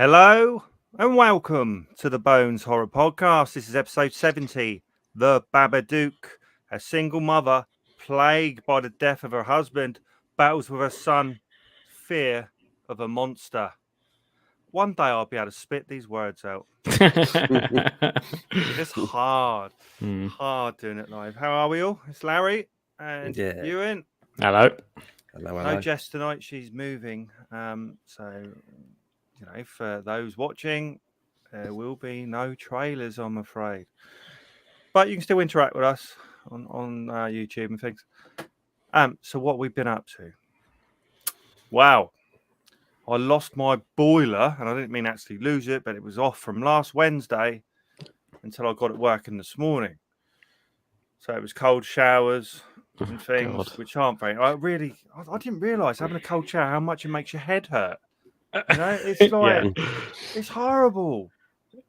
Hello and welcome to the Bones Horror Podcast. This is episode 70. The Babadook, a single mother plagued by the death of her husband, battles with her son, fear of a monster. One day I'll be able to spit these words out. It's hard doing it live. How are we all? It's Larry and Ewan. Hello. No Jess tonight. She's moving. For those watching, there will be no trailers, I'm afraid. But you can still interact with us on YouTube and things. So what we've been up to? Wow. I lost my boiler, and I didn't mean actually lose it, but it was off from last Wednesday until I got it working this morning. So it was cold showers and things, which aren't very... I didn't realise having a cold shower, how much it makes your head hurt. You know, it's like it's horrible.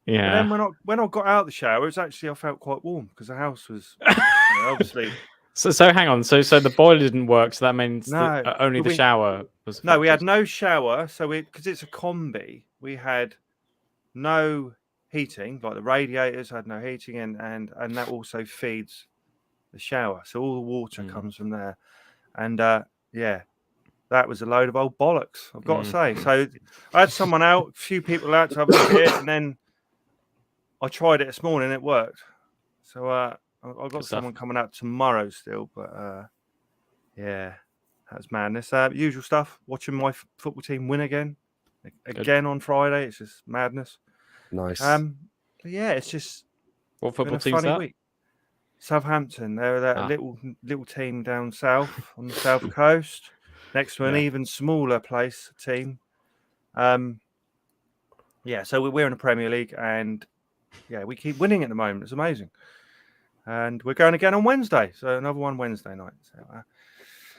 Yeah. But then when I got out of the shower, I felt quite warm because the house was obviously. So hang on. So the boiler didn't work. So that means only the shower was. No, we had no shower. So because it's a combi, we had no heating. Like the radiators had no heating, and that also feeds the shower. So all the water comes from there, and that was a load of old bollocks, I've got to say. So I had someone out, a few people out to have a look at it, and then I tried it this morning, it worked. So I've got someone coming out tomorrow still, but that's madness. Usual stuff, watching my football team win again on Friday. It's just madness. Nice. It's just what football team is that? Week. Southampton. They're that little team down south on the south coast. Next to an even smaller team. So we're in the Premier League, and we keep winning at the moment. It's amazing. And we're going again on Wednesday. So another one Wednesday night. So,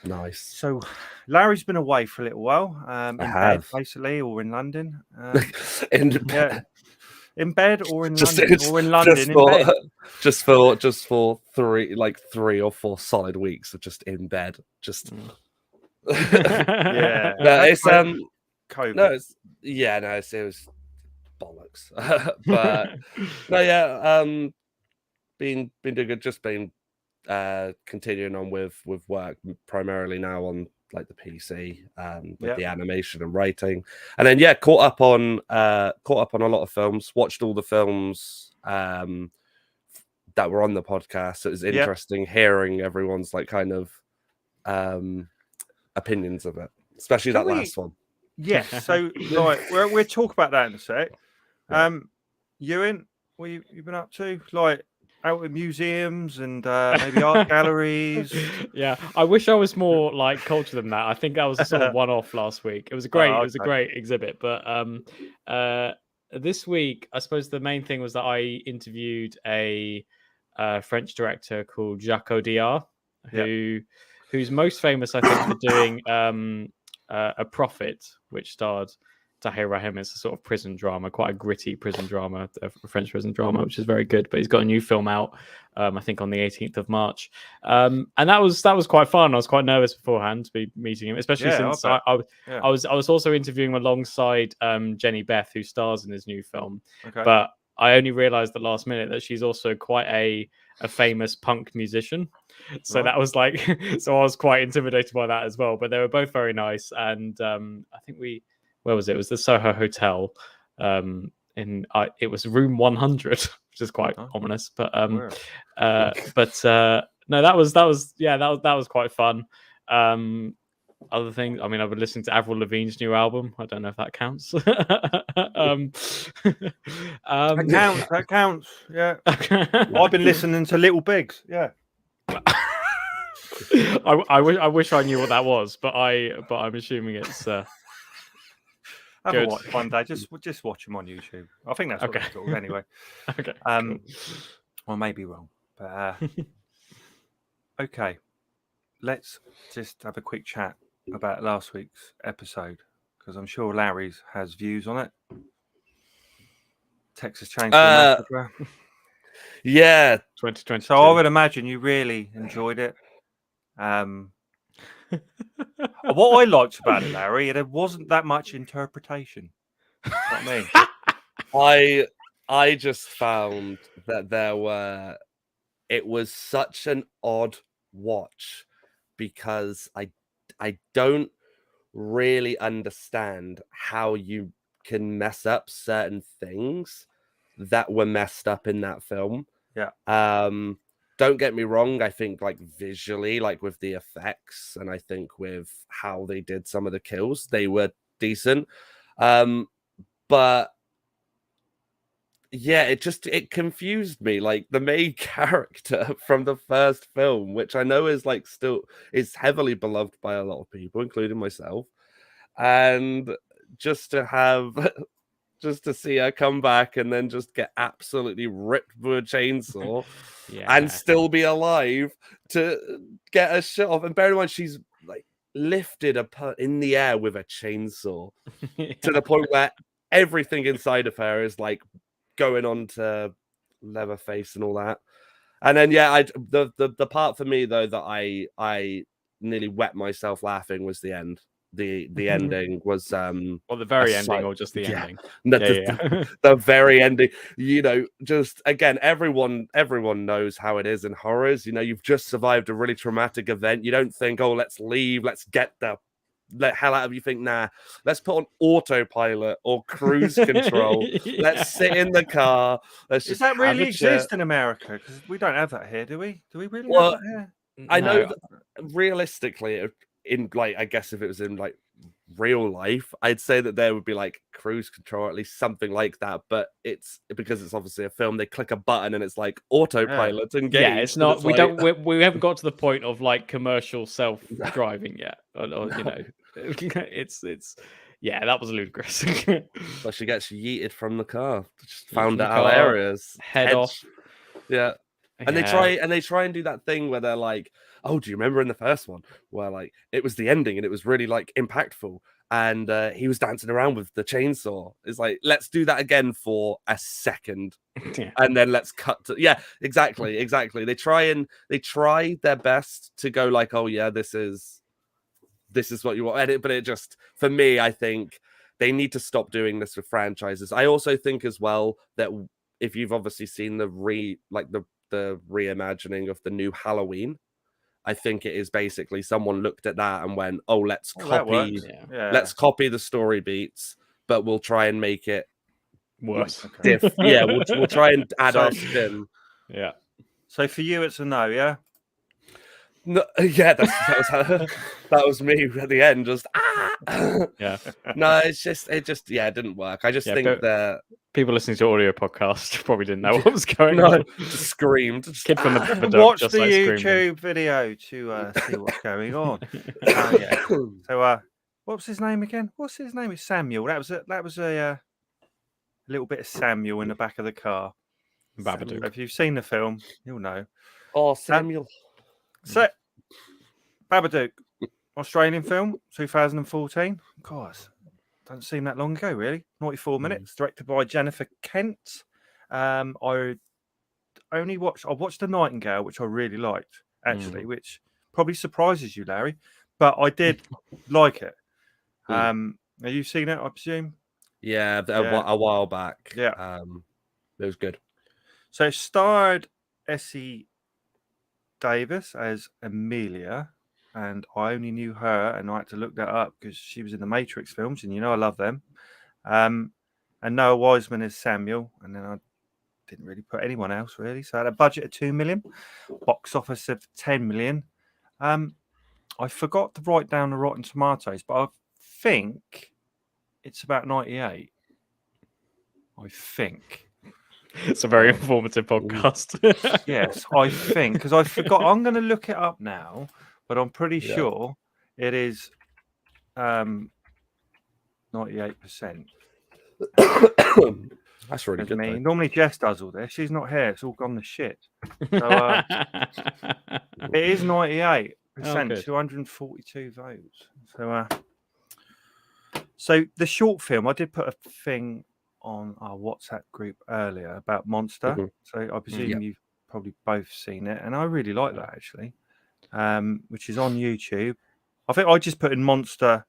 nice. So Larry's been away for a little while. In bed, basically, or in London. In bed or in London. Or in London in bed. Just for 3 or 4 solid weeks of just in bed. Just it's COVID. It was bollocks. But been doing good. Just been continuing on with work primarily now on like the PC with the animation and writing, and then caught up on a lot of films. Watched all the films that were on the podcast. It was interesting hearing everyone's like kind of opinions of it, especially last one. Yes, so like we'll talk about that in a sec. Ewan, what you've been up to? Like out at museums and maybe art galleries. Yeah, I wish I was more like cultured than that. I think that was a sort of one-off last week. It was a great exhibit, but this week I suppose the main thing was that I interviewed a French director called Jacques Audiard, who's most famous, I think, for doing A Prophet, which starred Tahir Rahim. It's a sort of prison drama, quite a gritty prison drama, a French prison drama, which is very good. But he's got a new film out, I think, on the 18th of March, and that was quite fun. I was quite nervous beforehand to be meeting him, especially since I was also interviewing him alongside Jenny Beth, who stars in his new film. Okay. But I only realised the last minute that she's also quite a famous punk musician. So that was like, so I was quite intimidated by that as well. But they were both very nice, and I think where was it? It was the Soho Hotel. It was room 100, which is quite ominous. But no, that was quite fun. Other things, I mean, I've been listening to Avril Lavigne's new album. I don't know if that counts. That counts. Yeah. I've been listening to Little Bigs. Yeah. I wish I knew what that was, but I'm assuming it's. Have a watch one day. Just watch them on YouTube. I think that's what it's called anyway. Okay. Cool. I may be wrong, but okay. Let's just have a quick chat about last week's episode, because I'm sure Larry's has views on it. Texas Chainsaw Massacre. Yeah, 2020. So I would imagine you really enjoyed it. What I liked about it, Larry, there wasn't that much interpretation. Not me. I just found that it was such an odd watch because I don't really understand how you can mess up certain things that were messed up in that film. Yeah. Don't get me wrong, I think like visually, like with the effects, and I think with how they did some of the kills, they were decent. But yeah, it confused me. Like the main character from the first film, which I know is like still is heavily beloved by a lot of people, including myself, and just to see her come back and then just get absolutely ripped with a chainsaw and still be alive to get a shot off. And bear in mind, she's like lifted in the air with a chainsaw to the point where everything inside of her is like going on to Leatherface and all that. And then the part for me though that I nearly wet myself laughing was the end. The ending was the very ending or just the ending. The very ending, just again, everyone knows how it is in horrors. You've just survived a really traumatic event. You don't think, oh, let's leave, let's get the hell out of you. Think, nah, let's put on autopilot or cruise control. Let's sit in the car. Does that really exist in America? Because we don't have that here, do we? Do we really have that here? I know that realistically, in like, I guess if it was in like real life, I'd say that there would be like cruise control, or at least something like that. But it's because it's obviously a film. They click a button and it's like autopilot engaged. Yeah, it's not. We haven't got to the point of like commercial self-driving yet. Or it's that was ludicrous. So she gets yeeted from the car. Just found out hilarious. Head off. Yeah. And they try and do that thing where they're like, oh, do you remember in the first one where like it was the ending and it was really like impactful and he was dancing around with the chainsaw? It's like, let's do that again for a second. And then let's cut to exactly. They try their best to go like, oh yeah, this is what you want edit, but it just, for me, I think they need to stop doing this with franchises. I also think as well that if you've obviously seen the reimagining of the new Halloween, I think it is basically someone looked at that and went, "Oh, let's copy the story beats, but we'll try and make it worse." We'll try and add our spin. Yeah. So for you, it's a no, yeah. No, that was me at the end. Just yeah. No, it didn't work. I just think that people listening to audio podcast probably didn't know what was going on. Just screamed. Kid from the Babadook. Watch the YouTube video to see what's going on. So, what's his name again? What's his name? Is Samuel. That was a little bit of Samuel in the back of the car. Babadook. If you've seen the film, you'll know. Oh, Samuel. So, Babadook, Australian film, 2014. Of course, doesn't seem that long ago, really. 94 minutes, directed by Jennifer Kent. I watched The Nightingale, which I really liked, actually, which probably surprises you, Larry, but I did like it. Have you seen it, I presume? Yeah, a while back. Yeah. It was good. So it starred Essie Davis as Amelia, and I only knew her, and I had to look that up because she was in the Matrix films, and I love them. And Noah Wiseman as Samuel, and then I didn't really put anyone else really. So I had a budget of 2 million, box office of 10 million. I forgot to write down the Rotten Tomatoes, but I think it's about 98. I think. It's a very informative podcast. Yes, I think, because I forgot. I'm going to look it up now, but I'm pretty sure it is 98%. That's really good. Normally Jess does all this. She's not here. It's all gone to shit. So it is 98%, 242 votes. So the short film, I did put a thing on our WhatsApp group earlier about Monster. So I presume you've probably both seen it, and I really like that actually, which is on YouTube. I think I just put in Monster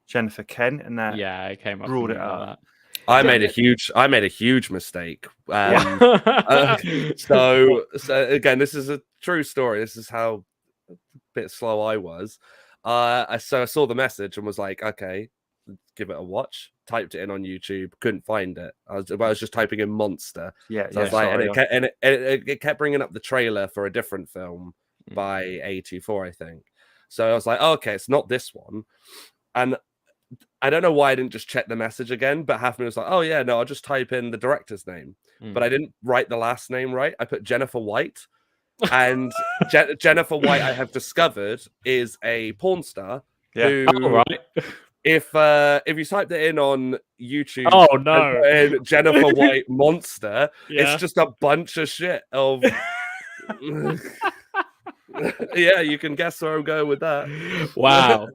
Jennifer Kent, and that it came up, brought it up. like I made a huge mistake. So again, this is a true story. This is how a bit slow I was. I saw the message and was like, okay, give it a watch. Typed it in on YouTube, couldn't find it. I was just typing in monster. Yeah, so I was like, and it kept bringing up the trailer for a different film by A24, I think. So I was like, oh, okay, it's not this one. And I don't know why I didn't just check the message again, but half of me was like, oh yeah, no, I'll just type in the director's name. But I didn't write the last name right. I put Jennifer White. And Jennifer White, I have discovered, is a porn star who, if you typed it in on YouTube, and Jennifer White monster, it's just a bunch of shit of. Yeah, you can guess where I'm going with that. Wow.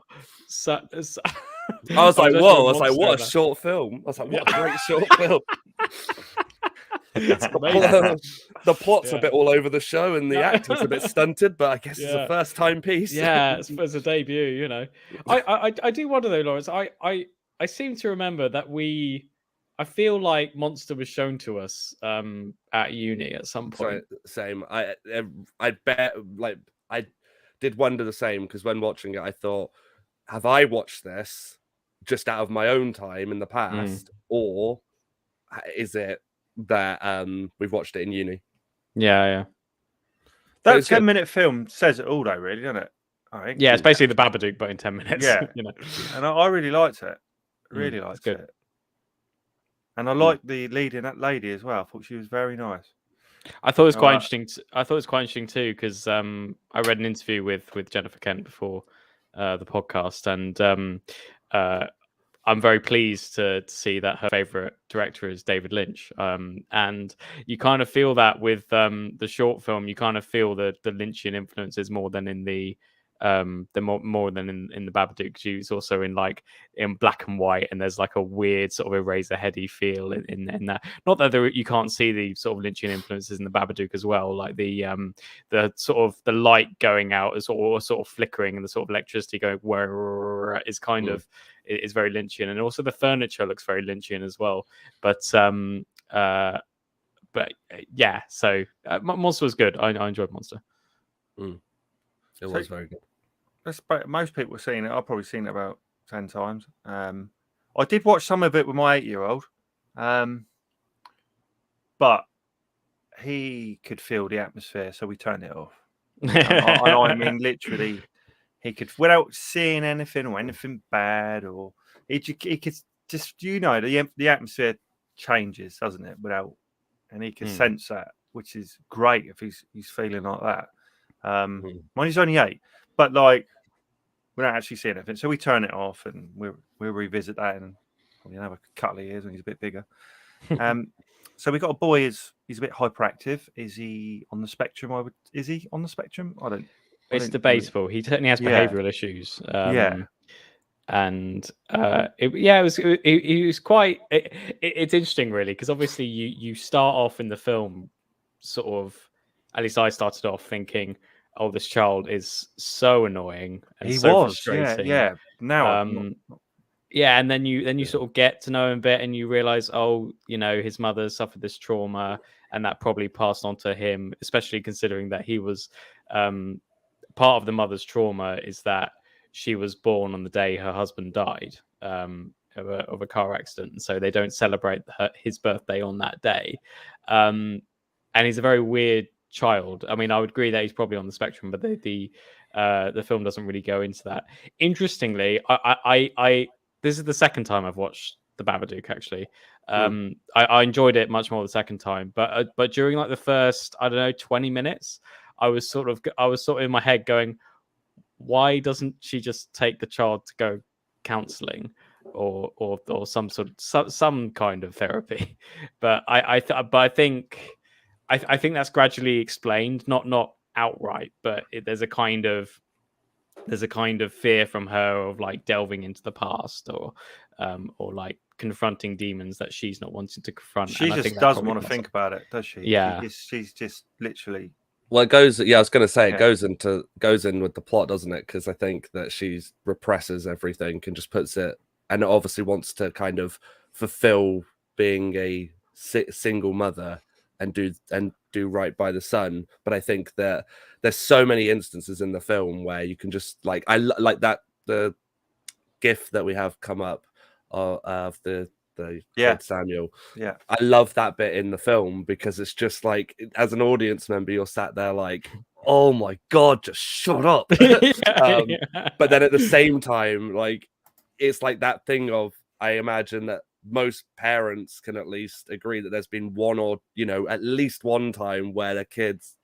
I was like, whoa! I was like, what a short film! I was like, what a great short film. The plot's a bit all over the show, and the acting's a bit stunted, but I guess it's a first-time piece. Yeah, it's a debut, you know. I do wonder though, Lawrence. I seem to remember that I feel like Monster was shown to us at uni at some point. Same. I bet, like, I did wonder the same, because when watching it, I thought, have I watched this just out of my own time in the past, or is it that we've watched it in uni? Yeah. That 10-minute film says it all, though, really, doesn't it? I think. Yeah, it's basically the Babadook, but in 10 minutes. Yeah, you know. And I really liked it. Really liked it. And I liked the leading that lady as well. I thought she was very nice. I thought it was quite interesting. I thought it was quite interesting too, because I read an interview with Jennifer Kent before the podcast, and I'm very pleased to see that her favorite director is David Lynch. And you kind of feel that with the short film. You kind of feel the Lynchian influences more than in the more than in the Babadook. It's also in black and white, and there's like a weird sort of Eraserheady feel in that. Not that you can't see the sort of Lynchian influences in the Babadook as well, like the sort of the light going out or sort of flickering, and the sort of electricity going where is kind of is very Lynchian, and also the furniture looks very Lynchian as well. But yeah, so Monster was good. I enjoyed Monster. It was very good. Most people have seen it. I've probably seen it about 10 times. I did watch some of it with my 8-year-old, but he could feel the atmosphere, so we turned it off. and I mean, literally, he could, without seeing anything or anything bad, or he could just, the atmosphere changes, doesn't it? And he can sense that, which is great if he's feeling like that. When he's only 8, but without actually seeing anything, so we turn it off, and we'll revisit that in probably another couple of years when he's a bit bigger. So we got a boy. He's a bit hyperactive. Is he on the spectrum? Is he on the spectrum? It's debatable. He certainly has behavioural issues. And it was quite. It's interesting, really, because obviously you start off in the film sort of. At least I started off thinking, "Oh, this child is so annoying and frustrating." Yeah. Now, and then you sort of get to know him a bit, and you realize, oh, his mother suffered this trauma, and that probably passed on to him. Especially considering that he was part of the mother's trauma is that she was born on the day her husband died of a car accident, and so they don't celebrate his birthday on that day. And he's a very weird child. I mean, I would agree that he's probably on the spectrum, but the film doesn't really go into that. Interestingly, I this is the second time I've watched the Babadook. Actually, I enjoyed it much more the second time, but during the first 20 minutes, I was sort of in my head going, why doesn't she just take the child to go counselling or some kind of therapy? But I think that's gradually explained, not outright, but there's a kind of fear from her of delving into the past or confronting demons that she's not wanting to confront. She just doesn't want to think about it, does she? Yeah, she's just literally. Well, it goes. Yeah, I was going to say it goes in with the plot, doesn't it? Because I think that she represses everything and just puts it, and obviously wants to kind of fulfill being a single mother and do right by the son. But I think that there's so many instances in the film where you can just like like that the GIF that we have come up of the kid Samuel. Yeah, I love that bit in the film because it's just like, as an audience member, you're sat there like, oh my god, just shut up. But then at the same time, like, it's like that thing of, I imagine that most parents can at least agree that there's been one or, you know, at least one time where their kids,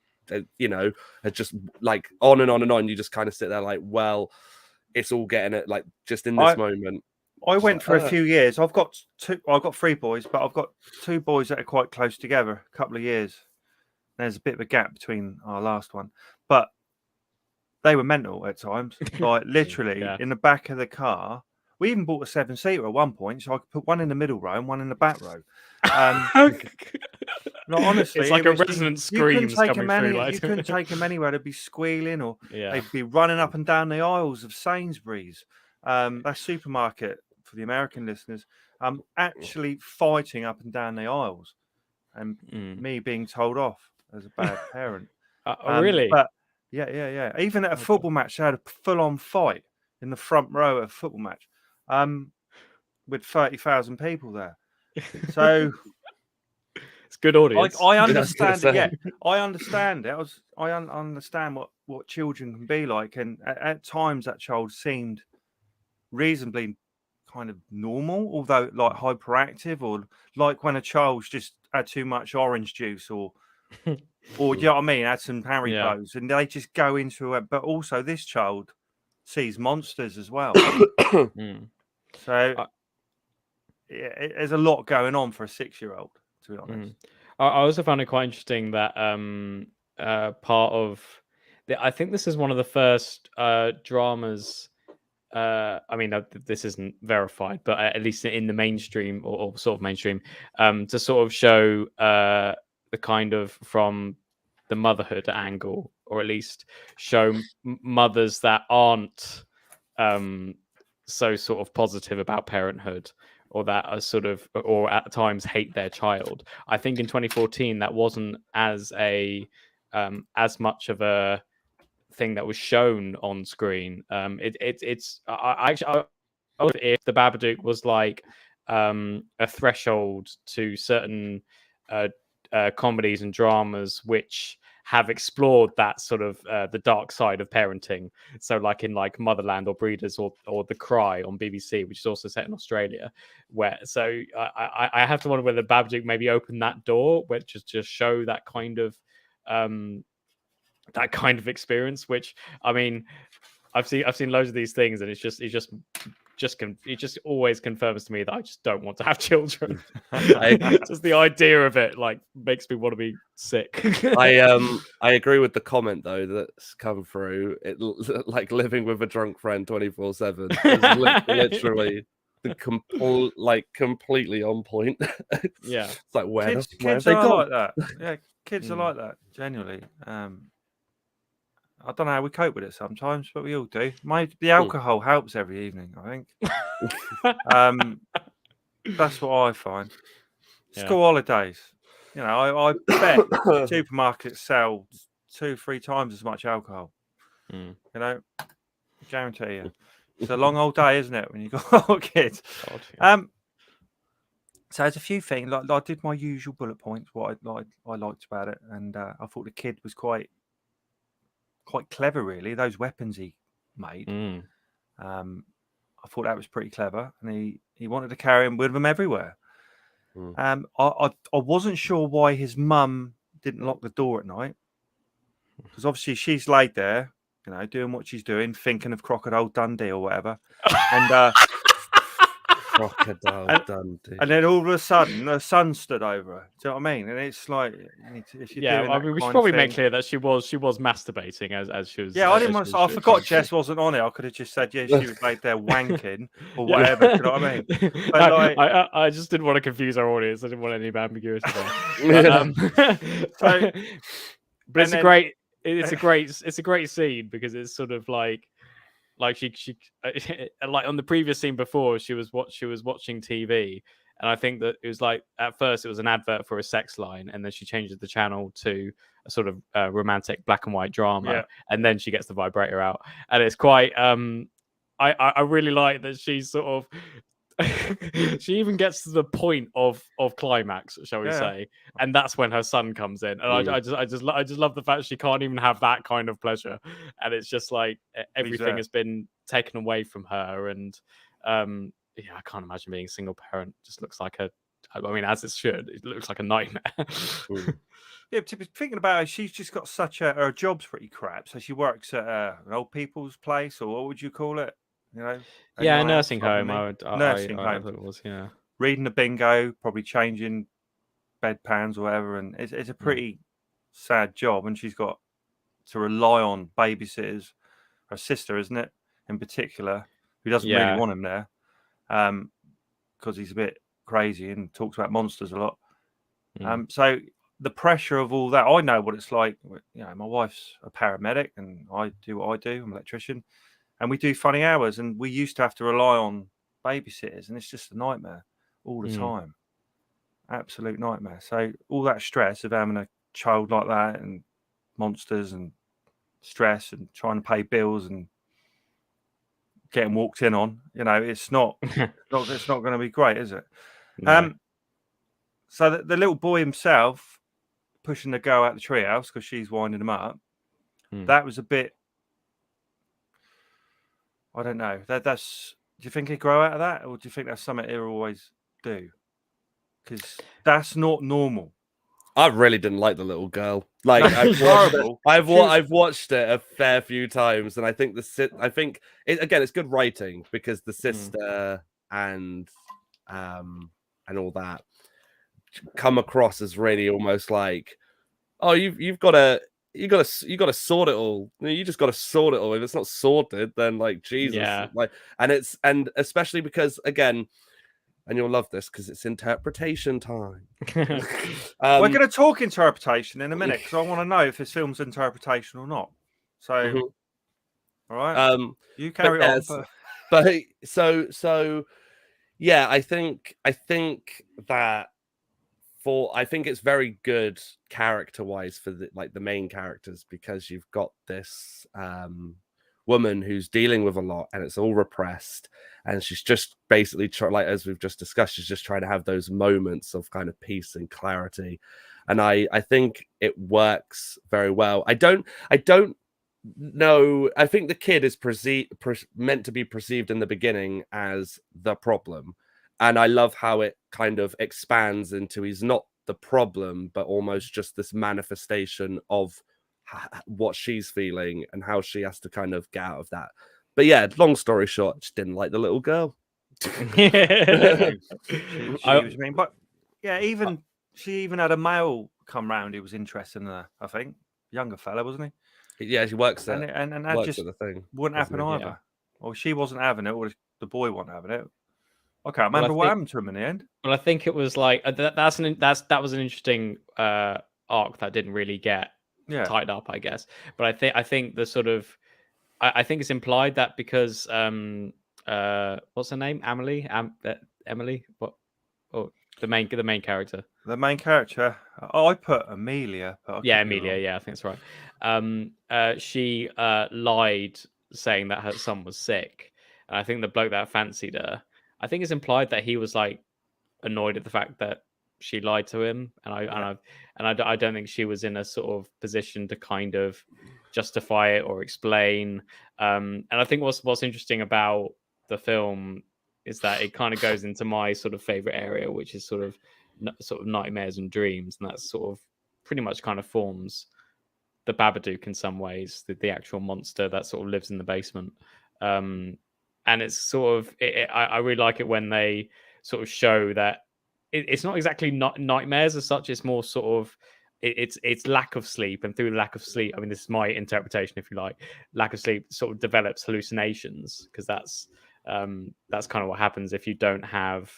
you know, are just like on and on and on. You just kind of sit there like, well, it's all getting it like just in this moment. I went for a few years. I've got 3 boys, but I've got 2 boys that are quite close together, a couple of years. There's a bit of a gap between our last one, but they were mental at times. Like literally in the back of the car. We even bought a 7-seater at one point, so I could put one in the middle row and one in the back row. No, honestly, it's like a resonant screams coming through. You couldn't take them anywhere. They'd be squealing, or they'd be running up and down the aisles of Sainsbury's. That supermarket for the American listeners. Actually fighting up and down the aisles, and me being told off as a bad parent. Really? But yeah. Even at a football match, they had a full-on fight in the front row of a football match, with 30,000 people there. So it's good audience. I understand it. Yeah, I understand it. I understand what children can be like, and at times that child seemed reasonably kind of normal, although like hyperactive, or like when a child's just had too much orange juice, or you know what I mean, had some Haribos, and they just go into it. But also, this child sees monsters as well. So there's a lot going on for a 6-year-old, to be honest. I also found it quite interesting that part of I think this is one of the first dramas. I mean, this isn't verified, but at least in the mainstream or sort of mainstream, to sort of show the kind of from the motherhood angle, or at least show mothers that aren't so sort of positive about parenthood, or that are sort of, or at times hate their child. I think in 2014 that wasn't as much of a thing that was shown on screen. It's I if the Babadook was like a threshold to certain comedies and dramas which have explored that sort of the dark side of parenting. So like in like Motherland or Breeders or The Cry on BBC, which is also set in Australia, where so I have to wonder whether Babadook maybe opened that door, which is just show that kind of experience. Which, I mean, I've seen loads of these things, and it just always confirms to me that I just don't want to have children. Just the idea of it like makes me want to be sick. I agree with the comment though that's come through. It like living with a drunk friend 24/7 is literally the completely on point. Yeah, it's like where kids have they are gone? like that. Yeah, kids are like that genuinely. I don't know how we cope with it sometimes, but we all do. The alcohol helps every evening, I think. That's what I find. School holidays. You know, I bet supermarkets sell 2-3 times as much alcohol. You know, guarantee you. It's a long old day, isn't it, when you've got kids? God, yeah. So there's a few things. Like I did my usual bullet points, what I liked about it, and I thought the kid was quite clever, really. Those weapons he made, I thought that was pretty clever, and he wanted to carry him with him everywhere. I wasn't sure why his mum didn't lock the door at night, because obviously she's laid there, you know, doing what she's doing, thinking of Crocodile Dundee or whatever, and Crocodile Dundee. And then all of a sudden, the son stood over her. Do you know what I mean? And it's like, if you're doing I mean, we should probably make clear that she was masturbating as she was. Yeah, I didn't want to. I forgot Jess wasn't on it. I could have just said, yeah, she was laid there wanking or whatever. Do you know what I mean? But like, I just didn't want to confuse our audience. I didn't want any ambiguity there. But it's a great scene, because it's sort of like she like on the previous scene before, she was watching TV, And I think that it was like, at first it was an advert for a sex line, and then she changes the channel to a sort of romantic black and white drama, and then she gets the vibrator out, and it's quite I really like that she's sort of she even gets to the point of climax, shall we say, and that's when her son comes in, and I just love the fact she can't even have that kind of pleasure, and it's just like everything has been taken away from her, and I can't imagine being a single parent. Just looks like as it should, it looks like a nightmare. Yeah, thinking about it, she's just got her job's pretty crap, so she works at an old people's place, or what would you call it? A nursing home. Nursing home. I thought it was, reading the bingo, probably changing bedpans or whatever, and it's a pretty sad job. And she's got to rely on babysitters. Her sister, isn't it, in particular, who doesn't really want him there, because he's a bit crazy and talks about monsters a lot. So the pressure of all that, I know what it's like. My wife's a paramedic, and I do what I do. I'm an electrician. And we do funny hours, and we used to have to rely on babysitters, and it's just a nightmare all the time. Absolute nightmare. So all that stress of having a child like that, and monsters, and stress, and trying to pay bills, and getting walked in on, it's not it's not going to be great, is it? No. So the little boy himself pushing the girl out the treehouse because she's winding him up. That was a bit. I don't know. That's. Do you think he'd grow out of that, or do you think that's something he'll always do? Because that's not normal. I really didn't like the little girl. Like I've watched it a fair few times, and I think it's good writing, because the sister and all that come across as really almost like, oh, you've got to sort it all. You just got to sort it all. If it's not sorted, then like Jesus, and especially because, again, and you'll love this because it's interpretation time. We're going to talk interpretation in a minute, because I want to know if this film's interpretation or not. So, all right, you carry on. But so yeah, I think that. I think it's very good character-wise for the main characters, because you've got this woman who's dealing with a lot, and it's all repressed, and she's just basically as we've just discussed, she's just trying to have those moments of kind of peace and clarity, and I think it works very well. I don't know. I think the kid is meant to be perceived in the beginning as the problem. And I love how it kind of expands into he's not the problem, but almost just this manifestation of what she's feeling and how she has to kind of get out of that. But yeah, long story short, just didn't like the little girl. she was mean, but yeah, she even had a male come round who was interested in her. I think younger fella, wasn't he? Yeah, she works there, and that just the thing wouldn't happen either. Or she wasn't having it, or the boy wasn't having it. I can't remember what happened to him in the end. Well, I think it was like that was an interesting arc that didn't really get tied up, I guess. But I think the sort of I think it's implied that because what's her name? Emily? Emily? What? Oh, the main character. The main character. Oh, I put Amelia. Amelia. Yeah, I think that's right. She lied, saying that her son was sick. And I think the bloke that fancied her, I think it's implied that he was like annoyed at the fact that she lied to him, and I don't think she was in a sort of position to kind of justify it or explain. And I think what's interesting about the film is that it kind of goes into my sort of favorite area, which is sort of nightmares and dreams, and that's sort of pretty much kind of forms the Babadook in some ways, the actual monster that sort of lives in the basement. And it's sort of, I really like it when they sort of show that it's not exactly nightmares as such. It's more sort of, it's lack of sleep. And through lack of sleep, I mean, this is my interpretation, if you like, lack of sleep sort of develops hallucinations, because that's kind of what happens if you don't have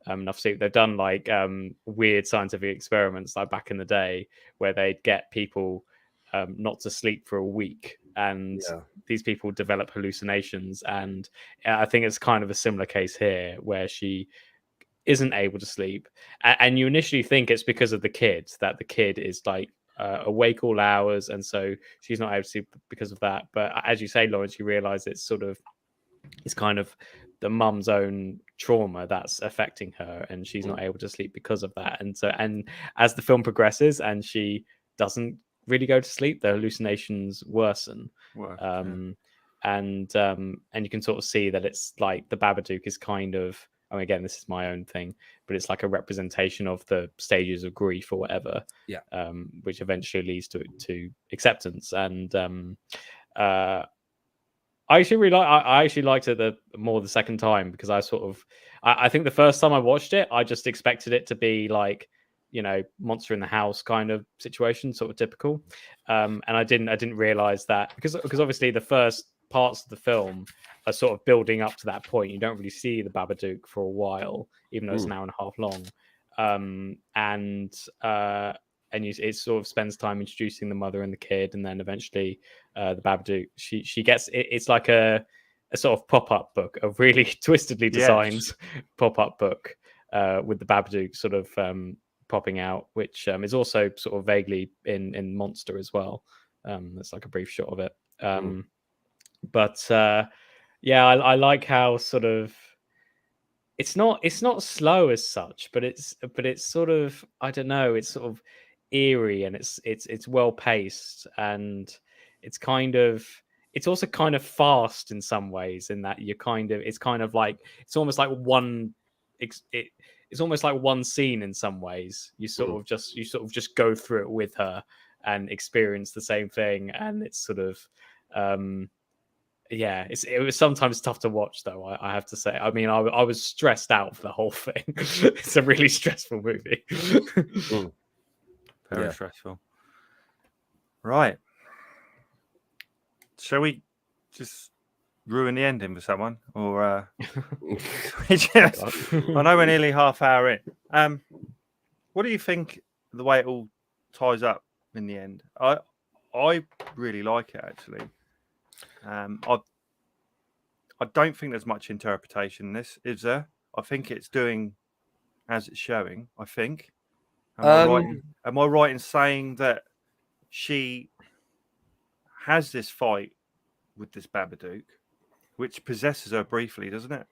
enough sleep. They've done like weird scientific experiments like back in the day where they'd get people not to sleep for a week, and these people develop hallucinations. And I think it's kind of a similar case here, where she isn't able to sleep, and you initially think it's because of the kid, that the kid is like awake all hours, and so she's not able to sleep because of that. But as you say, Lawrence, you realize it's kind of the mum's own trauma that's affecting her, and she's not able to sleep because of that. And as the film progresses and she doesn't really go to sleep, the hallucinations worsen. And you can sort of see that it's like the Babadook is kind of, I mean, again, this is my own thing, but it's like a representation of the stages of grief or whatever, which eventually leads to acceptance. And I actually liked it more the second time, because I think the first time I watched it, I just expected it to be like, monster in the house kind of situation, sort of typical. And I didn't realize that, because obviously the first parts of the film are sort of building up to that point. You don't really see the Babadook for a while, even though it's an hour and a half long. It sort of spends time introducing the mother and the kid, and then eventually the Babadook, she gets it's like a sort of pop-up book, a really twistedly designed pop-up book with the Babadook sort of popping out, which is also sort of vaguely in Monster as well. It's like a brief shot of it. I like how sort of it's not slow as such, but it's sort of, I don't know, it's sort of eerie, and it's well paced, and it's also kind of fast in some ways, in that it's almost like one scene in some ways. You sort of just go through it with her and experience the same thing, and it's sort of it was sometimes tough to watch, though, I have to say. I mean, I was stressed out for the whole thing. It's a really stressful movie. Very stressful. Right. Shall we just ruin the ending for someone? Or I know we're nearly half hour in. What do you think the way it all ties up in the end? I really like it, actually. I don't think there's much interpretation in this, is there? I think it's doing as it's showing, I think. Am I right in saying that she has this fight with this Babadook, which possesses her briefly, doesn't it?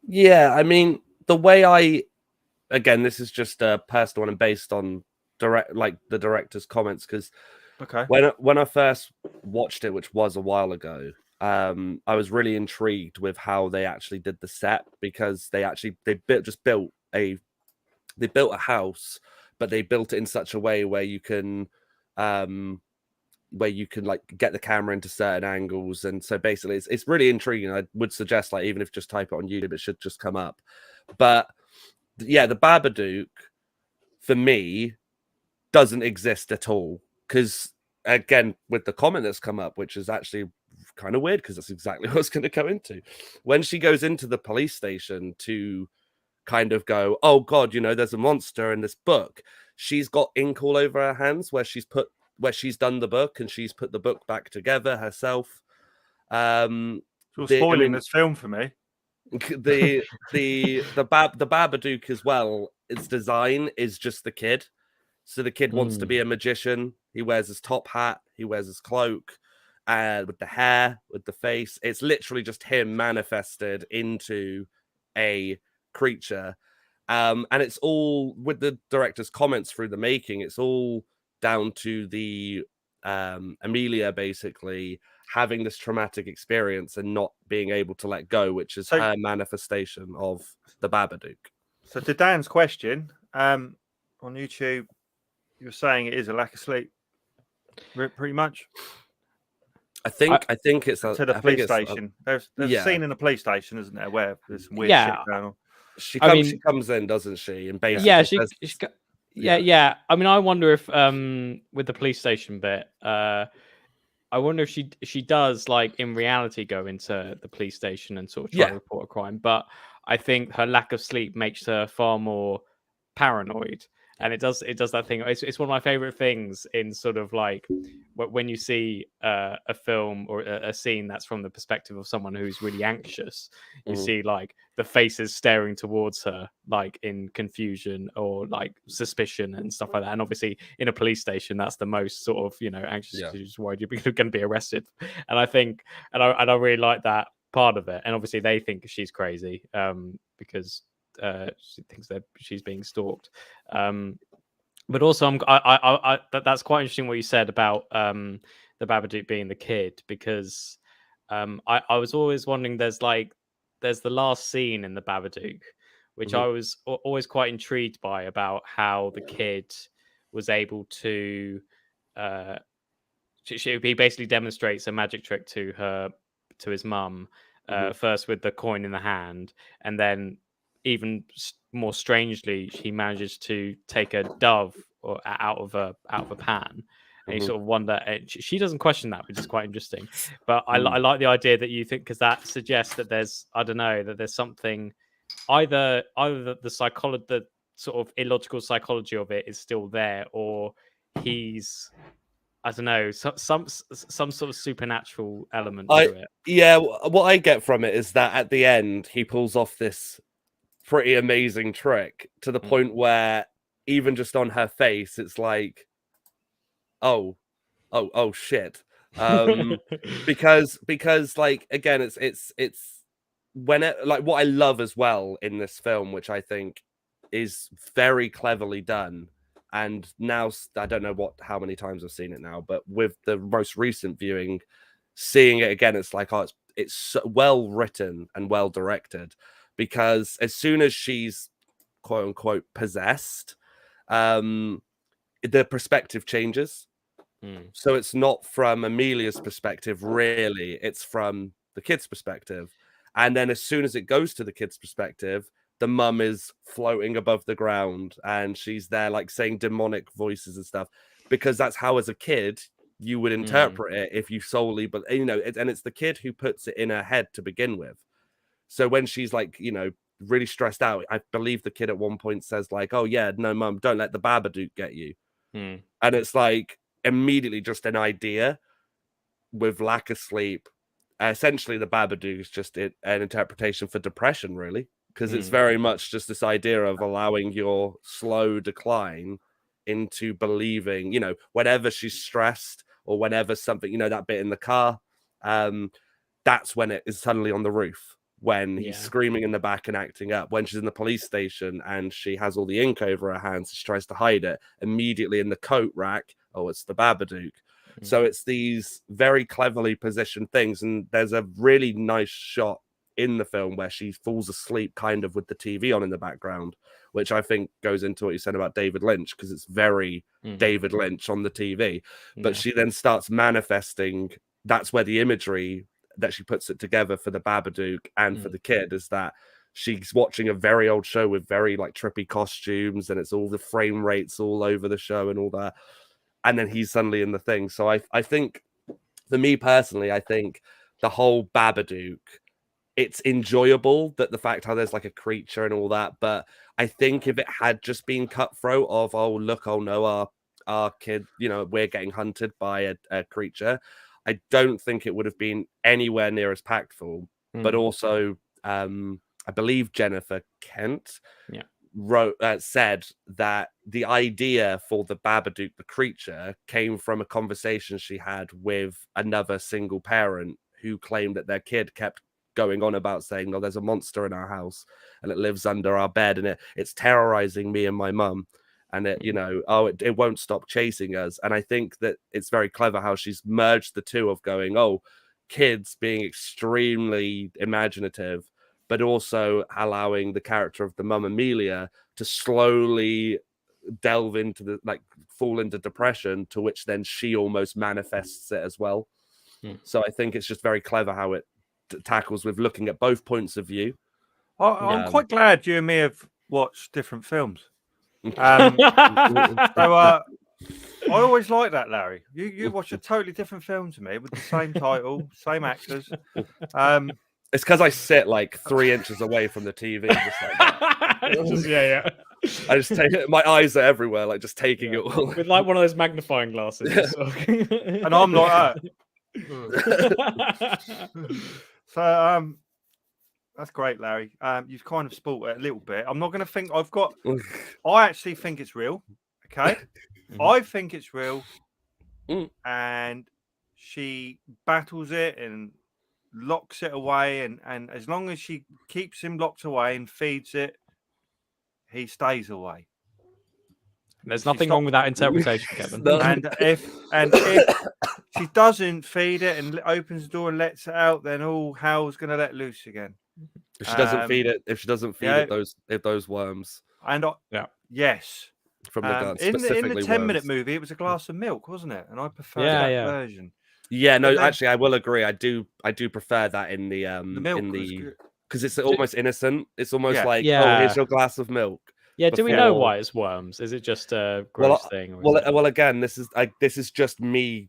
Yeah, I mean, the way again, this is just a personal one and based on the director's comments, because when I first watched it, which was a while ago, I was really intrigued with how they actually did the set, because they built a house, but they built it in such a way where you can like get the camera into certain angles, and so basically it's really intriguing. I would suggest, like, even if just type it on YouTube, it should just come up. But yeah, the Babadook for me doesn't exist at all, because again, with the comment that's come up, which is actually kind of weird, because that's exactly what it's going to go into. When she goes into the police station to kind of go, oh God, there's a monster in this book, she's got ink all over her hands where she's done the book, and she's put the book back together herself. Spoiling this film for me. The Babadook as well, its design is just the kid. So the kid wants to be a magician. He wears his top hat, he wears his cloak, with the hair, with the face. It's literally just him manifested into a creature. And it's all, with the director's comments through the making, it's all down to the Amelia basically having this traumatic experience and not being able to let go, which is her manifestation of the Babadook. So to Dan's question, on YouTube, you're saying it is a lack of sleep, pretty much. I think it's to the police station. There's a scene in the police station, isn't there, where there's some weird shit going on. She comes in, doesn't she? And basically, I mean, I wonder if with the police station bit, I wonder if she does, like, in reality go into the police station and sort of try to report a crime. But I think her lack of sleep makes her far more paranoid. and it does that thing. It's one of my favorite things in sort of like when you see a film or a scene that's from the perspective of someone who's really anxious. You see like the faces staring towards her, like in confusion or like suspicion and stuff like that. And obviously in a police station, that's the most sort of, anxious because you're just worried you're going to be arrested. And I think, and I really like that part of it. And obviously they think she's crazy because she thinks that she's being stalked. But also, that's quite interesting what you said about the Babadook being the kid, because I was always wondering. There's the last scene in the Babadook, which I was always quite intrigued by, about how the kid was able to. He basically demonstrates a magic trick to his mum, first with the coin in the hand, and then even more strangely, he manages to take a dove out of a pan, and you sort of wonder. She doesn't question that, which is quite interesting. But I like the idea that you think, because that suggests that there's, I don't know, that there's something, either the psychology, the sort of illogical psychology of it is still there, or he's, I don't know, some sort of supernatural element to it. Yeah, what I get from it is that at the end he pulls off this pretty amazing trick to the point where even just on her face, it's like, oh shit. Because like, again, it's when it, like, what I love as well in this film, which I think is very cleverly done. And now I don't know how many times I've seen it now, but with the most recent viewing, seeing it again, it's like, oh, it's so well written and well directed, because as soon as she's quote unquote possessed, the perspective changes. So it's not from Amelia's perspective, really, it's from the kid's perspective. And then as soon as it goes to the kid's perspective, the mum is floating above the ground and she's there like saying demonic voices and stuff, because that's how, as a kid, you would interpret it if you solely, but and it's the kid who puts it in her head to begin with. So when she's like, really stressed out, I believe the kid at one point says like, oh yeah, no mum, don't let the Babadook get you. And it's like immediately just an idea with lack of sleep. Essentially the Babadook is just an interpretation for depression, really, because it's very much just this idea of allowing your slow decline into believing, whenever she's stressed or whenever something, that bit in the car, that's when it is suddenly on the roof, when he's screaming in the back and acting up, when she's in the police station and she has all the ink over her hands, she tries to hide it, immediately in the coat rack, oh, it's the Babadook. So it's these very cleverly positioned things, and there's a really nice shot in the film where she falls asleep kind of with the TV on in the background, which I think goes into what you said about David Lynch, because it's very David Lynch on the TV. But she then starts manifesting. That's where the imagery that she puts it together for the Babadook and for the kid is that she's watching a very old show with very like trippy costumes, and it's all the frame rates all over the show and all that. And then he's suddenly in the thing. So I think, for me personally, I think the whole Babadook, it's enjoyable, that the fact how there's like a creature and all that. But I think if it had just been cutthroat of, oh, look, oh no, our kid, we're getting hunted by a creature, I don't think it would have been anywhere near as impactful. But also, I believe Jennifer Kent said that the idea for the Babadook, the creature, came from a conversation she had with another single parent who claimed that their kid kept going on about saying, oh, there's a monster in our house and it lives under our bed and it's terrorizing me and my mum, and it won't stop chasing us. And I think that it's very clever how she's merged the two of going, oh, kids being extremely imaginative, but also allowing the character of the mum, Amelia, to slowly delve into fall into depression, to which then she almost manifests it as well. So I think it's just very clever how it tackles with looking at both points of view. I'm quite glad you and me have watched different films. I always like that, Larry. You watch a totally different film to me with the same title, same actors. It's because I sit like 3 inches away from the TV. Just like that. I just take it. My eyes are everywhere, like just taking it all. With like one of those magnifying glasses. And I'm like that. So that's great, Larry. You've kind of spoiled it a little bit. I'm not going to think I actually think it's real. Okay. I think it's real. And she battles it and locks it away. And as long as she keeps him locked away and feeds it, he stays away. There's nothing wrong with that interpretation, Kevin. And if she doesn't feed it and opens the door and lets it out, then all hell's going to let loose again. If she doesn't feed it, those worms. And yes, from the gun. In the 10-minute movie, it was a glass of milk, wasn't it? And I prefer that version. Yeah, no, actually, I will agree. I do prefer that in the milk because it's almost innocent. It's almost like, yeah. oh, here's your glass of milk. Yeah, do we know why it's worms? Is it just a gross thing? Or well, again, this is just me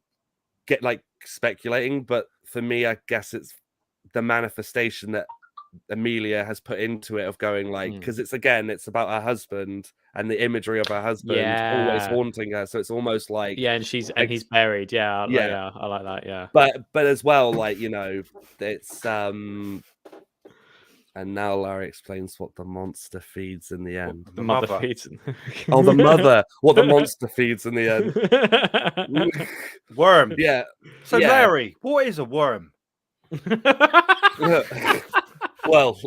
speculating, but for me, I guess it's the manifestation that Amelia has put into it of going because it's about her husband and the imagery of her husband always haunting her. So it's almost like and he's buried. I like that. Yeah, but as well, it's and now Larry explains what the monster feeds in the end. The mother feeds. Oh, the mother. What the monster feeds in the end. Worm. Yeah. So Larry, what is a worm? Well,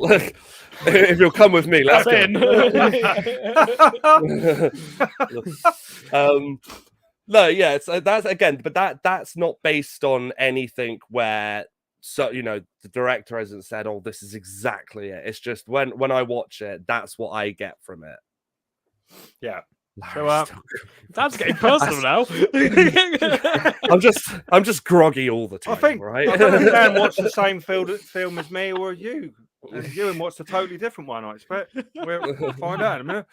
if you'll come with me, let's go. No, yeah, that's again, but that's not based on anything where the director hasn't said, "Oh, this is exactly it." It's just when I watch it, that's what I get from it. Yeah. So that's getting personal now. I'm just groggy all the time. I think right. I don't know if Dan watched the same film as me or you. You and watched a totally different one, I expect. We'll find out in a minute.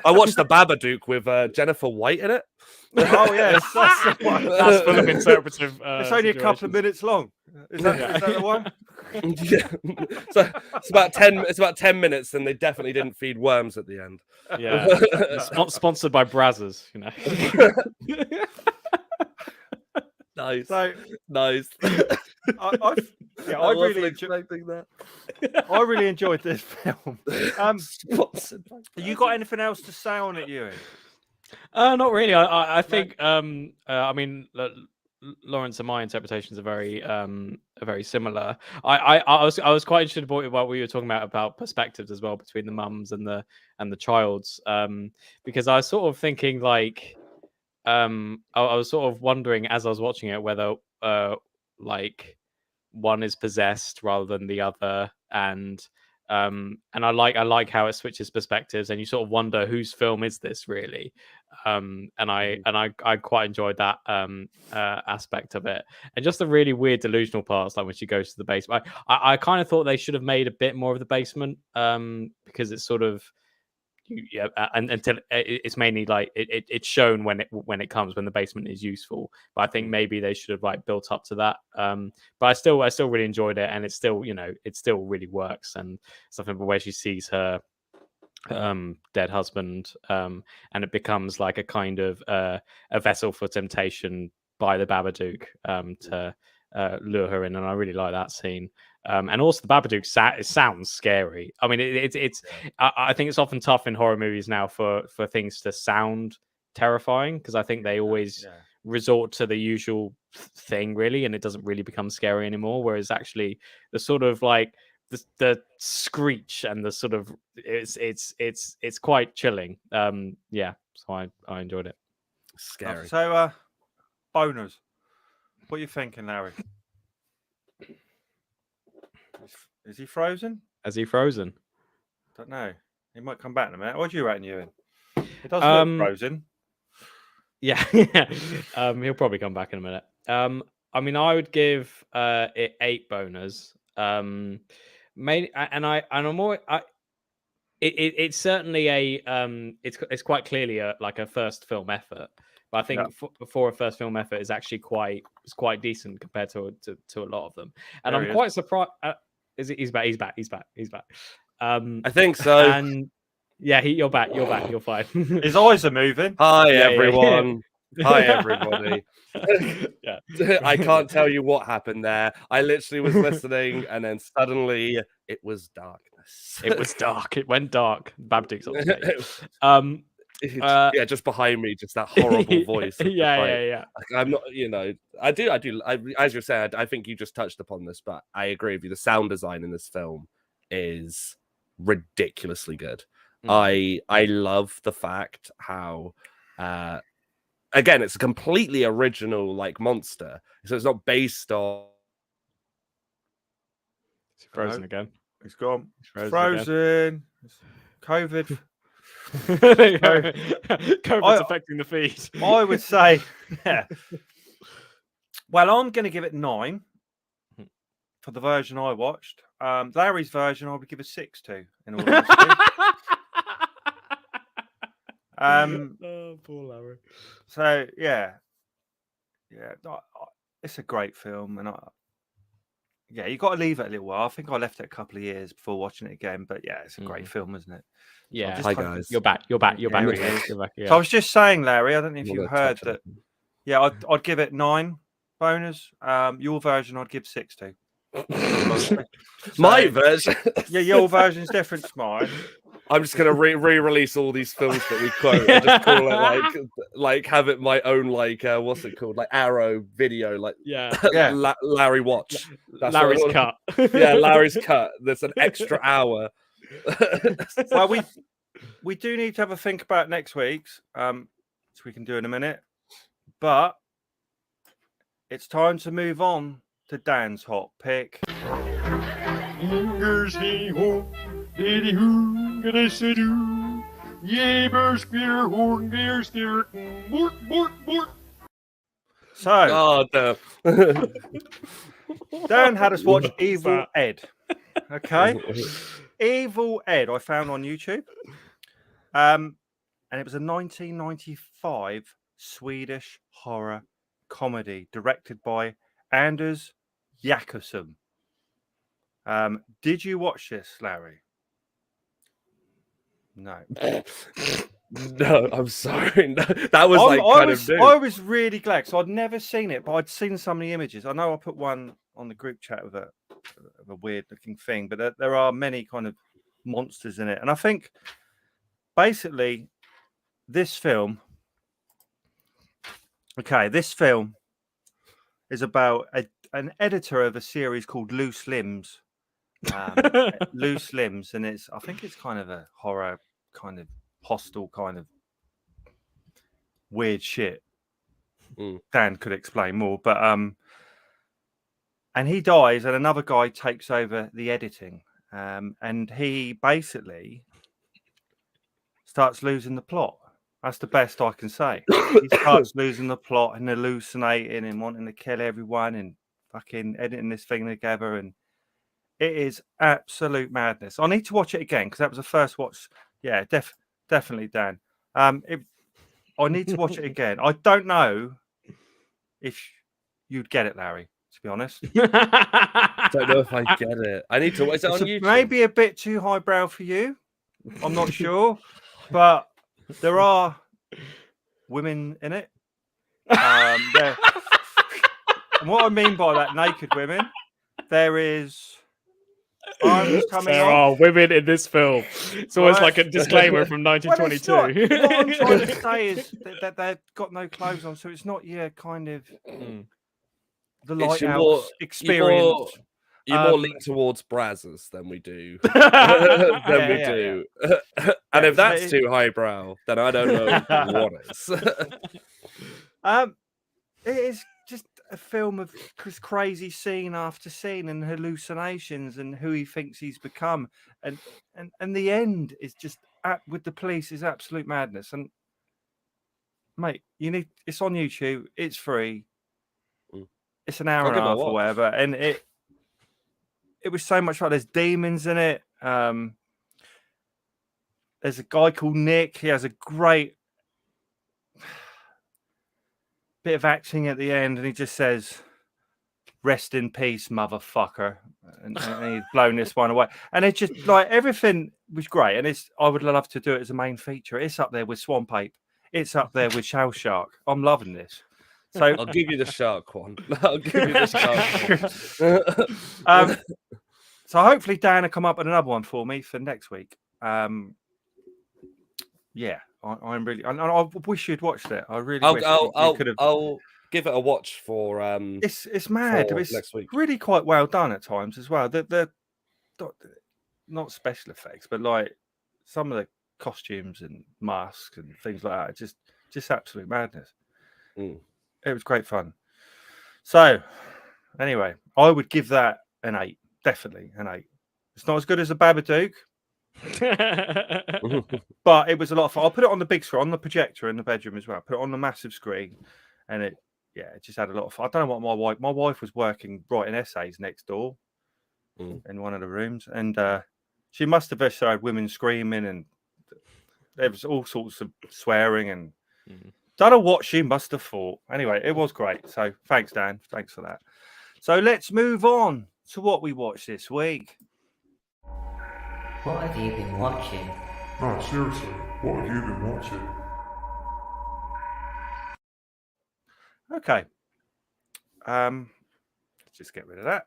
I watched the Babadook with Jennifer White in it. Oh yes, that's the one. That's full of interpretive. It's only a couple of minutes long. Is that the one? Yeah. So it's about 10 minutes, and they definitely didn't feed worms at the end. Yeah. Sponsored by Brazzers, Nice. So nice. I really enjoyed this film. You got anything else to say on it, Ewan? Not really. I think I mean Lawrence and my interpretations are very similar. I was quite interested about what we were talking about perspectives as well between the mums and the child's because I was sort of thinking I was sort of wondering as I was watching it whether one is possessed rather than the other, and I like how it switches perspectives, and you sort of wonder whose film is this really, and I quite enjoyed that aspect of it, and just the really weird delusional parts, like when she goes to the basement. I kind of thought they should have made a bit more of the basement, because it's sort of. And until it's mainly it's shown when it comes, when the basement is useful, but I think maybe they should have built up to that, but I still really enjoyed it, and it's still it still really works, and something where she sees her dead husband, and it becomes like a kind of a vessel for temptation by the Babadook to lure her in, and I really like that scene. And also the Babadook sounds scary. I mean, I think it's often tough in horror movies now for things to sound terrifying, because I think they always resort to the usual thing really, and it doesn't really become scary anymore. Whereas actually the sort of the screech and the sort of it's quite chilling. So I enjoyed it. Scary. So boners, what are you thinking, Larry? Is he frozen? Is he frozen? Don't know. He might come back in a minute. What do you reckon, Ewan? It does look frozen. Yeah. He'll probably come back in a minute. I mean, I would give it 8 boners. It's certainly it's quite clearly a first film effort. But I think for a first film effort, is actually quite decent compared to a lot of them. And I'm quite surprised. He's back. I think so. And yeah, you're back. You're fine. His eyes are moving. Hi, Yeah, everyone. Hi, everybody. Yeah. I can't tell you what happened there. I literally was listening, and then suddenly it was darkness. It was dark. It went dark. Babadook's on stage. Yeah, just behind me, just that horrible voice. Yeah. Like, I'm not, I do. As you're saying, I think you just touched upon this, but I agree with you. The sound design in this film is ridiculously good. I love the fact how, again, it's a completely original like monster, so it's not based on. It's frozen again. He's gone. It's Frozen. COVID. COVID's affecting the feed. I would say, yeah. Well, I'm going to give it 9 for the version I watched. Larry's version, I would give a 6 to. In all honesty. Oh, poor Larry. So yeah, it's a great film, and you got to leave it a little while. I think I left it a couple of years before watching it again, but yeah, it's a great film, isn't it? Yeah. Hi guys, you're back. You're back. Yeah. Yeah. So I was just saying, Larry, I don't know if you heard that. Yeah, I'd give it 9 bonus. Your version, I'd give 6 to. My version. Yeah, your version's different to mine. I'm just gonna re-release all these films that we quote and just call it like have it my own what's it called, like Arrow video, like Larry Watch. That's Larry's cut. Yeah, Larry's cut. There's an extra hour. Well, we do need to have a think about next week's, which we can do in a minute, but it's time to move on to Dan's hot pick. So, Dan had us watch Evil Ed. Okay, Evil Ed. I found on YouTube, and it was a 1995 Swedish horror comedy directed by Anders Jakobsson. Did you watch this, Larry? No. No, I'm sorry. No, that was I was really glad, so I'd never seen it, but I'd seen so many images. I know I put one on the group chat of a weird looking thing, but there are many kind of monsters in it, and I think basically this film is about an editor of a series called Loose Limbs. Loose Limbs, and I think it's kind of a horror, kind of hostile, kind of weird shit. Dan could explain more, but and he dies, and another guy takes over the editing, and he basically starts losing the plot. That's the best I can say. He starts losing the plot and hallucinating and wanting to kill everyone and fucking editing this thing together, and it is absolute madness. I need to watch it again because that was the first watch. Yeah, definitely, Dan. I need to watch it again. I don't know if you'd get it, Larry, to be honest. I don't know if I get it. I need to watch it on YouTube. Maybe a bit too highbrow for you. I'm not sure, but there are women in it. And what I mean by that, naked women, there is arms coming there are women in this film. It's almost like a disclaimer from 1922. What I'm trying to say is that they've got no clothes on, so it's not kind of the lighthouse experience. You more lean towards Brazzers than we do. And if that's too highbrow, then I don't know what is. It is just a film of just crazy scene after scene and hallucinations and who he thinks he's become, and the end is just with the police is absolute madness. And mate, it's on YouTube, it's free, it's an hour and a half or whatever, and it was so much fun. There's demons in it. There's a guy called Nick. He has a great bit of acting at the end, and he just says, rest in peace, motherfucker, and he's blown this one away. And it's just like everything was great, and I would love to do it as a main feature. It's up there with Swamp Ape. It's up there with Shell Shark. I'm loving this. So I'll give you the shark one. I'll give you the shark one. So hopefully Dan will come up with another one for me for next week. Yeah, I'm really. I wish you'd watched it. I really wish you could have. I'll give it a watch for. It's mad. For It's next week. really quite well done at times as well. They're not special effects, but like some of the costumes and masks and things like that. Just absolute madness. Mm. It was great fun. So, anyway, I would give that an 8. Definitely an 8. It's not as good as a Babadook, but it was a lot of fun. I'll put it on the big screen, on the projector in the bedroom as well. Put it on the massive screen, and it just had a lot of fun. I don't know what my wife was working writing essays next door in one of the rooms, and she must have just heard women screaming, and there was all sorts of swearing, and don't know what she must have thought. Anyway, it was great. So thanks, Dan. Thanks for that. So let's move on to what we watched this week. What have you been watching? No, seriously, what have you been watching? Okay. Let's just get rid of that.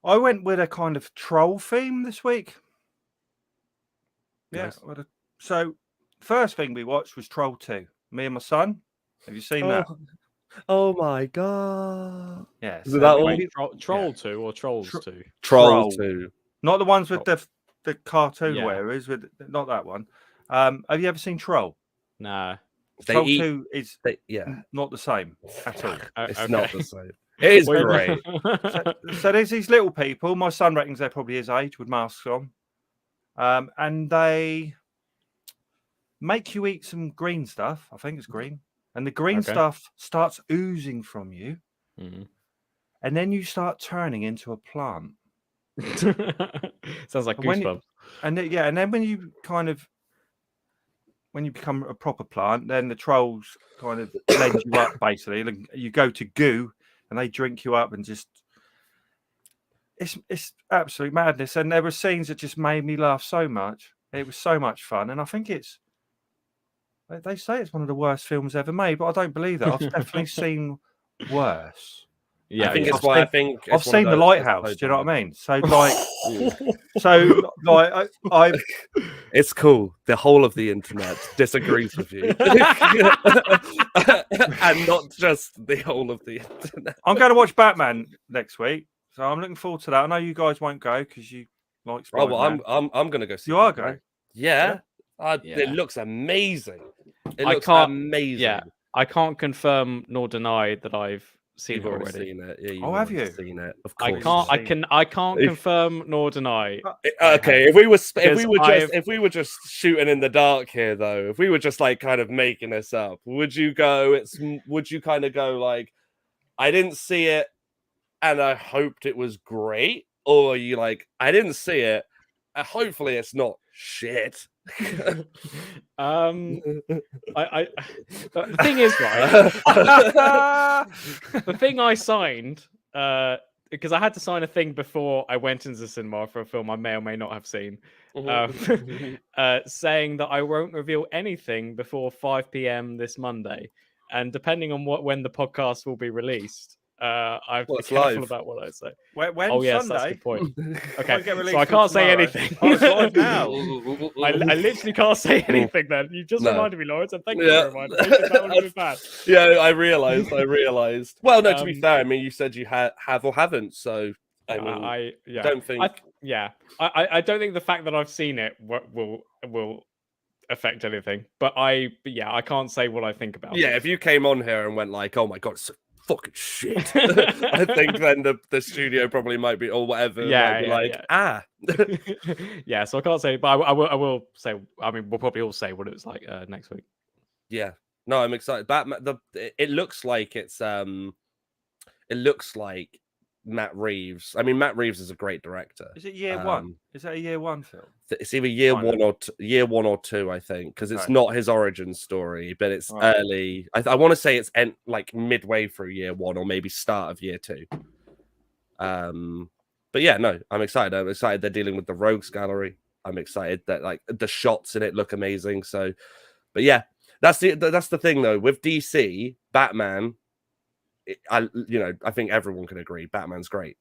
I went with a kind of troll theme this week. Yeah. Nice. So first thing we watched was Troll 2. Me and my son. Have you seen that? Oh my god! Yeah. Is it that one? Wait, Troll 2 or Trolls 2? Troll 2. Not the ones with the cartoon Yeah. wearers, with not that one. Have you ever seen Troll? Nah. Troll 2 is Yeah, not the same at all. it's not the same. It is great. So there's these little people. My son reckons they're probably his age with masks on, and they make you eat some green stuff. I think it's green, and the green stuff starts oozing from you, and then you start turning into a plant. Sounds like And when Goosebumps. and then when you become a proper plant, then the trolls kind of blend you up basically. Like, you go to goo, and they drink you up, and just it's absolute madness. And there were scenes that just made me laugh so much. It was so much fun, and I think they say it's one of the worst films ever made, but I don't believe that. I've definitely seen worse. Yeah, I think yeah. it's why I think I've seen The Lighthouse. Do you know what I mean? So like, I it's cool. The whole of the internet disagrees with you, and not just the whole of the internet. I'm going to watch Batman next week, so I'm looking forward to that. I know you guys won't go because you like Oh, Spider-Man. well, I'm going to go see. You are Batman. going? Yeah. Yeah. It looks amazing. It I looks can't- amazing. Yeah, I can't confirm nor deny that I've seen You've it already already. seen it. Yeah, you've Oh, have already you? seen it? Of I course. can't. I can't confirm nor deny. Okay, if we were just shooting in the dark here, though, if we were just like kind of making this up, would you kind of go like, I didn't see it and I hoped it was great, or are you like, I didn't see it, hopefully it's not shit? The thing is, right? The thing I signed, because I had to sign a thing before I went into the cinema for a film I may or may not have seen, saying that I won't reveal anything before 5 p.m. this Monday, and depending on when the podcast will be released, I have to be careful live? about what I say. When Oh yes, Sunday? that's a good point. Won't Okay, get so released I till can't say tomorrow. anything. Oh, it's live now. I literally can't say anything. Then you just No. reminded me, Lawrence, and thank you Yeah. for reminding me. 'Cause that would have been bad. Yeah, I realized. Well, no, to be Um, fair, I mean, you said you have or haven't, so I mean, I don't think. I don't think the fact that I've seen it will affect anything. But I can't say what I think about Yeah, it. if you came on here and went like, "Oh my god, it's so fucking shit," I think then the studio probably might be or whatever. Yeah, might be yeah, like, yeah, so I can't say, but I will say. I mean, we'll probably all say what it was like next week. yeah. No, I'm excited. Batman. It looks like it's. It looks like Matt Reeves. I mean, Matt Reeves is a great director. Is it year one? Is that a year one film? It's either year Kind of. year one or two, I think, because it's Okay. not his origin story, but it's Right. early. I want to say it's like midway through year one or maybe start of year two. But yeah, no, I'm excited. I'm excited they're dealing with the Rogues Gallery. I'm excited that like the shots in it look amazing. So, but yeah, that's the thing though with DC, Batman. I think everyone can agree Batman's great,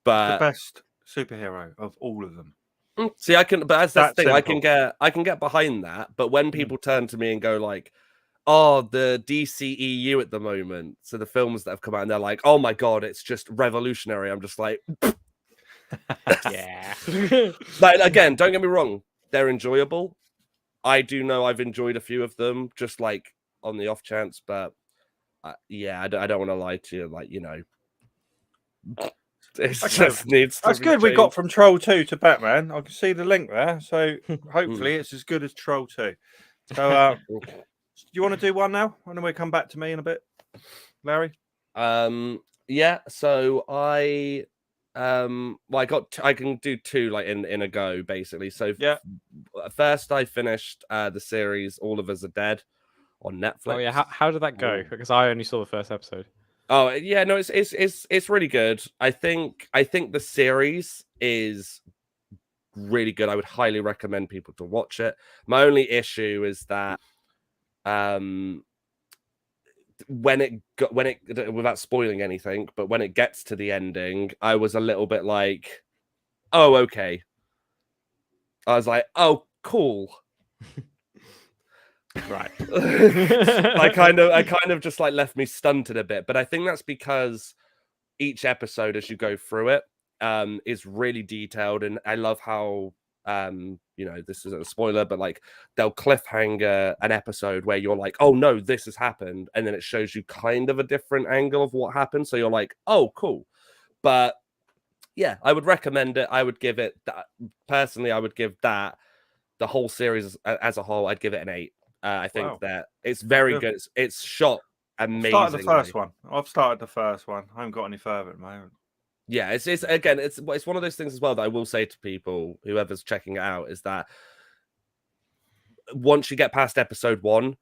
but the best superhero of all of them. See, I can, but that's the thing. Simple. I can get behind that. But when people turn to me and go like, "Oh, the DCEU at the moment," so the films that have come out, and they're like, "Oh my god, it's just revolutionary," I'm just like, Yeah. like again, don't get me wrong, they're enjoyable. I do know I've enjoyed a few of them, just like on the off chance, but yeah, I don't want to lie to you, like it just needs to That's be good. We got changed. from Troll 2 to Batman. I can see the link there. So hopefully it's as good as Troll 2. So do you want to do one now? And then we'll come back to me in a bit, Larry. Yeah. So I I can do two like in a go basically. So Yeah. First I finished the series All of Us Are Dead on Netflix. Oh yeah, how did that go? Because I only saw the first episode. Oh yeah, no, it's really good. I think the series is really good. I would highly recommend people to watch it. My only issue is that when it without spoiling anything, but when it gets to the ending, I was a little bit like, oh okay. I was like, oh cool. Right. I kind of just like left me stunted a bit, but I think that's because each episode as you go through it is really detailed, and I love how this isn't a spoiler, but like they'll cliffhanger an episode where you're like, oh no, this has happened, and then it shows you kind of a different angle of what happened, so you're like, oh cool. But yeah, I would recommend it. I would give it that personally. I would give that the whole series as a whole. I'd give it an 8. I think that it's very good. It's shot amazing. Started the first one. I've started the first one. I haven't got any further at the moment. Yeah, it's one of those things as well that I will say to people, whoever's checking it out, is that once you get past episode 1,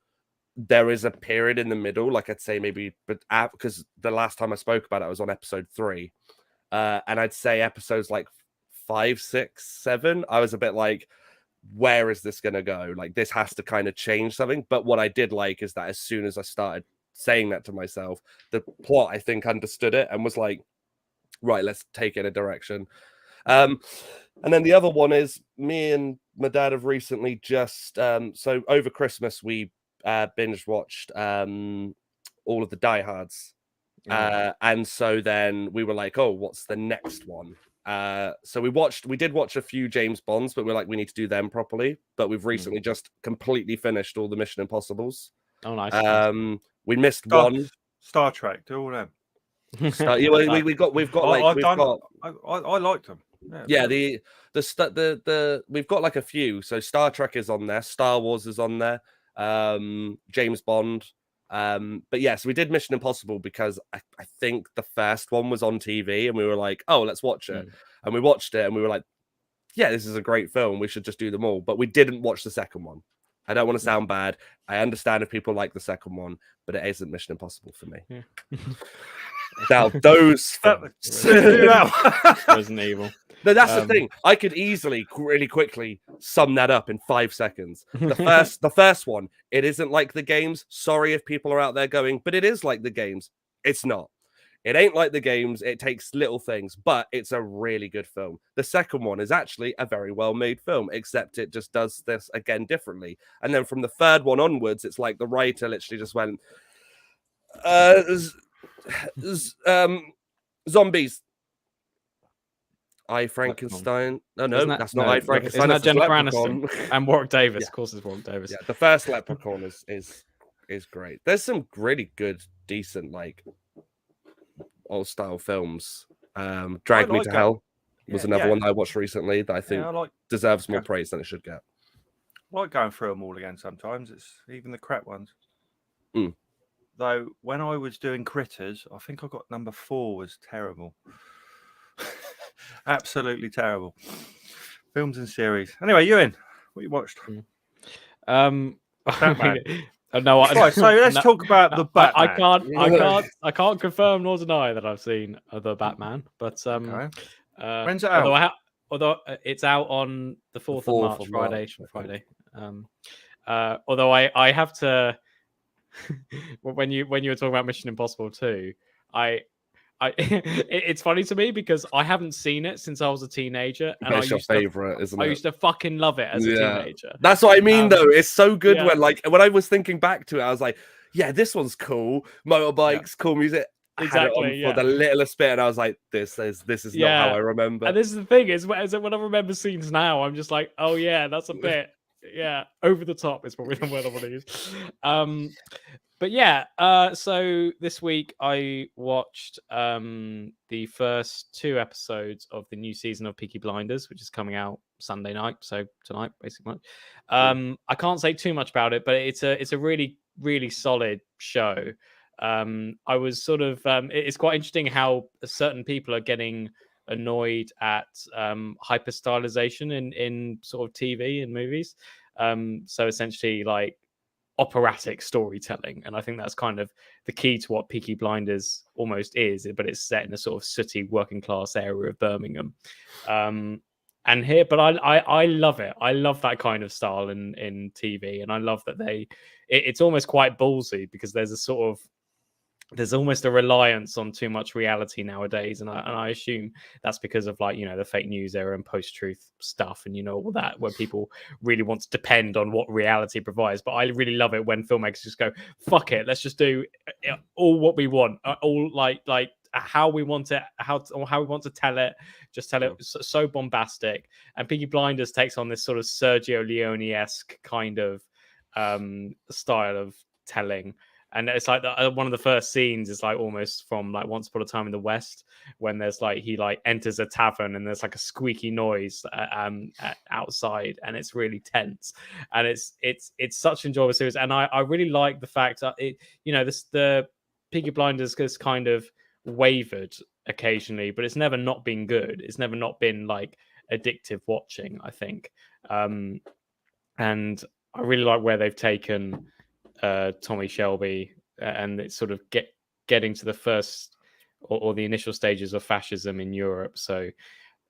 there is a period in the middle, like I'd say maybe, but because the last time I spoke about it, I was on episode 3, and I'd say episodes like 5, 6, 7, I was a bit like, where is this going to go? Like, this has to kind of change something. But what I did like is that as soon as I started saying that to myself, the plot, I think, understood it and was like, right, let's take it in a direction. And then the other one is me and my dad have recently just, so over Christmas, we binge watched all of the Die Hards. And so then we were like, oh, what's the next one? So we did watch a few James Bonds, but we're like, we need to do them properly. But we've recently just completely finished all the Mission Impossibles. Oh, nice. We missed one. Star Trek, do all them. We've got I liked them. Yeah, we've got like a few. So Star Trek is on there, Star Wars is on there, James Bond. But yes, we did Mission Impossible because I think the first one was on TV and we were like, oh, let's watch it. And we watched it and we were like, yeah, this is a great film. We should just do them all. But we didn't watch the second one. I don't want to sound bad. I understand if people like the second one, but it isn't Mission Impossible for me. Yeah. Now, those Resident Evil. No, that's the thing. I could easily, really quickly sum that up in 5 seconds. The first one, it isn't like the games. Sorry if people are out there going, but it is like the games. It's not. It ain't like the games. It takes little things, but it's a really good film. The second one is actually a very well-made film, except it just does this again differently. And then from the third one onwards, it's like the writer literally just went, zombies. I Frankenstein. No, that's not I Frankenstein. Isn't that Jennifer Aniston and Warwick Davis? Yeah. Of course, it's Warwick Davis. Yeah, the first Leprechaun is great. There's some really good, decent like old style films. Drag Me to Hell was another one that I watched recently that I think deserves more praise than it should get. I like going through them all again sometimes. It's even the crap ones. Though when I was doing Critters, I think I got number 4 was terrible. Absolutely terrible. Films and series. Anyway, Ewan, what you watched? Batman. No, Right, so let's talk about the Batman. I can't confirm nor deny that I've seen the Batman, but Okay. uh, When's it out? although it's out on the 4th of 4th March, of Friday. March, Friday. Although I have to, when you were talking about Mission Impossible 2, it's funny to me because I haven't seen it since I was a teenager, and But it's your favorite, isn't it? I used to fucking love it as a teenager. That's what I mean, though. It's so good yeah. when I was thinking back to it, I was like, yeah, this one's cool. Motorbikes, cool music. I had it on for the littlest bit, and I was like, this is not how I remember. And this is the thing is when I remember scenes now, I'm just like, oh yeah, that's a bit over the top is probably the word I want to use. But yeah, so this week I watched the first 2 episodes of the new season of Peaky Blinders, which is coming out Sunday night, so tonight basically. I can't say too much about it, but it's a really, really solid show. I was sort of it's quite interesting how certain people are getting annoyed at hyper stylization in sort of TV and movies. So essentially like operatic storytelling, and I think that's kind of the key to what Peaky Blinders almost is, but it's set in a sort of sooty working class area of Birmingham. And here, but I love it. I love that kind of style in TV, and I love that it's almost quite ballsy because there's almost a reliance on too much reality nowadays, and I assume that's because of like the fake news era and post-truth stuff, and all that where people really want to depend on what reality provides. But I really love it when filmmakers just go, "Fuck it, let's just do all what we want, all like how we want it, how we want to tell it, just tell it so bombastic." And Peaky Blinders takes on this sort of Sergio Leone-esque kind of style of telling. And it's like one of the first scenes is like almost from like Once Upon a Time in the West, when there's like he like enters a tavern and there's like a squeaky noise outside, and it's really tense, and it's such an enjoyable series. And I really like the fact that the Peaky Blinders has kind of wavered occasionally, but it's never not been good. It's never not been like addictive watching, I think. And I really like where they've taken Tommy Shelby, and it's sort of getting to the first or the initial stages of fascism in Europe. So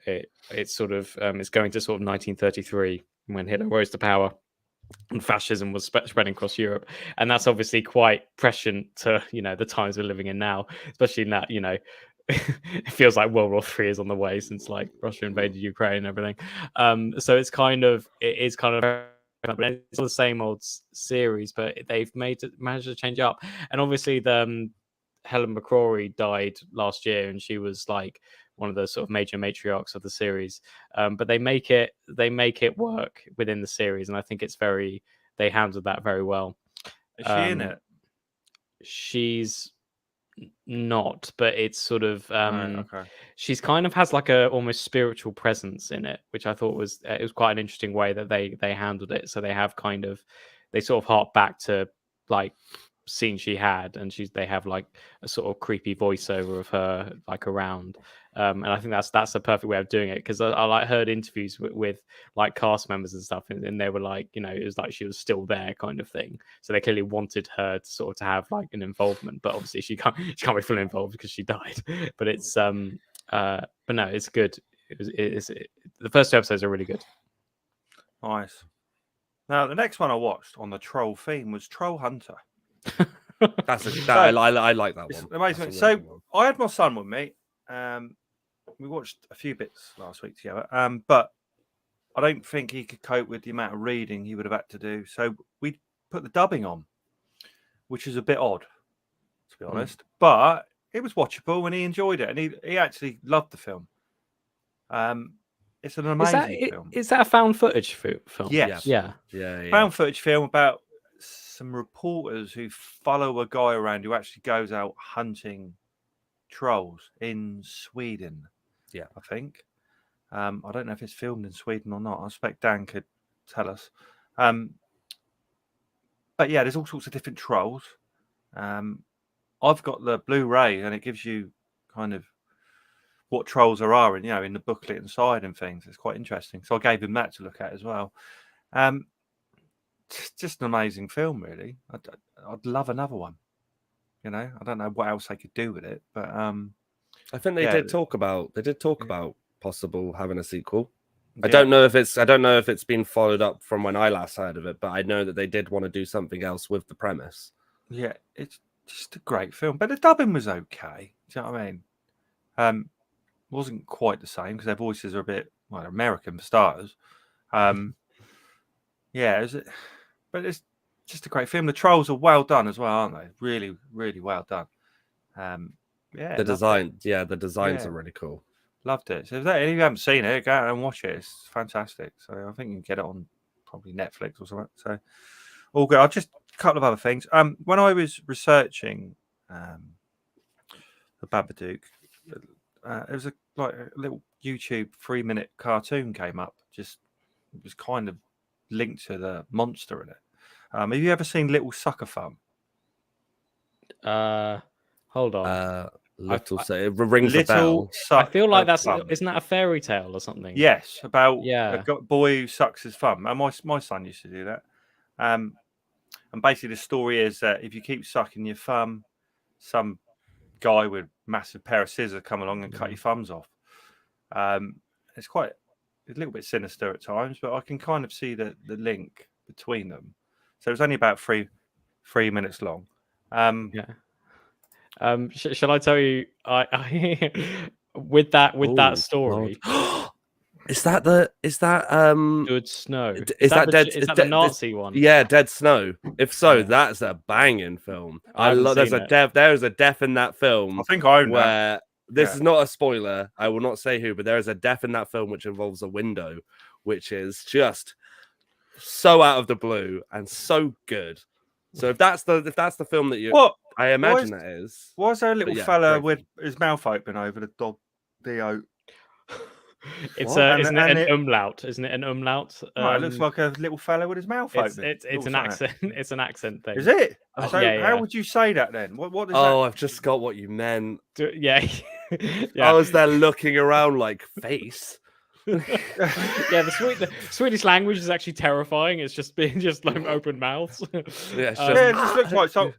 it's sort of it's going to sort of 1933 when Hitler rose to power and fascism was spreading across Europe, and that's obviously quite prescient to the times we're living in now, especially in that it feels like World War III is on the way since like Russia invaded Ukraine and everything. So it is kind of it's all the same old series, but they've managed to change it up. And obviously the Helen McCrory died last year, and she was like one of the sort of major matriarchs of the series. But they make it work within the series, and I think they handled that very well. Is she in it? She's not, but it's sort of okay. She's kind of has like a almost spiritual presence in it, which I thought was quite an interesting way that they handled it. So they have they sort of hark back to like scene she had, and they have like a sort of creepy voiceover of her like around, and I think that's a perfect way of doing it, because I like heard interviews with like cast members and stuff, and they were like, it was like she was still there kind of thing. So they clearly wanted her to have like an involvement, but obviously she can't be fully involved because she died. But it's but no, it's good. The first 2 episodes are really good. Nice. Now the next one I watched on the troll theme was Troll Hunter. I like that one. Amazing. So I had my son with me. We watched a few bits last week together, but I don't think he could cope with the amount of reading he would have had to do. So we put the dubbing on, which is a bit odd, to be honest. But it was watchable, and he enjoyed it, and he actually loved the film. It's an amazing film. Is that a found footage film? Yes. Yeah. Found footage film about some reporters who follow a guy around who actually goes out hunting trolls in Sweden. Yeah, I think. I don't know if it's filmed in Sweden or not. I suspect Dan could tell us. But yeah, there's all sorts of different trolls. I've got the Blu-ray, and it gives you kind of what trolls there are, and in the booklet inside and things. It's quite interesting. So I gave him that to look at as well. Just an amazing film, really. I'd love another one. I don't know what else they could do with it, but I think they did talk about possible having a sequel. I Yeah. don't know if it's been followed up from when I last heard of it, but I know that they did want to do something else with the premise. Yeah, it's just a great film, but the dubbing was okay. Do you know what I mean? Wasn't quite the same because their voices are a bit American for starters. Yeah, but it's just a great film. The trolls are well done as well, aren't they? Really, really well done. The designs are really cool. Loved it. So if you haven't seen it, go out and watch it. It's fantastic. So I think you can get it on probably Netflix or something. So all good. I'll just a couple of other things. When I was researching the Babadook, it was a little YouTube 3-minute cartoon came up. It was kind of linked to the monster in it. Have you ever seen Little Sucker Thumb? Hold on. It rings a bell. I feel like isn't that a fairy tale or something? Yes, about a boy who sucks his thumb. And my son used to do that. And basically the story is that if you keep sucking your thumb, some guy with massive pair of scissors come along and cut your thumbs off. It's a little bit sinister at times, but I can kind of see the link between them. So it was only about three minutes long. Shall I tell you? I with that story. Is that Good Snow? Is that the Nazi one? Yeah, Dead Snow. If so, that's a banging film. There's a death in that film. I think I own that. This is not a spoiler. I will not say who, but there is a death in that film which involves a window, which is just so out of the blue and so good. So if that's the film that I imagine that is. Why is there a little fella with his mouth open over the dog? Isn't it an umlaut? Isn't it an umlaut? It looks like a little fella with his mouth open. It's an accent. It's an accent thing. Is it? How would you say that then? What is that? I've just got what you meant. Yeah. I was there looking around like face. The Swedish language is actually terrifying. It's just being like open mouths. It just looks like so.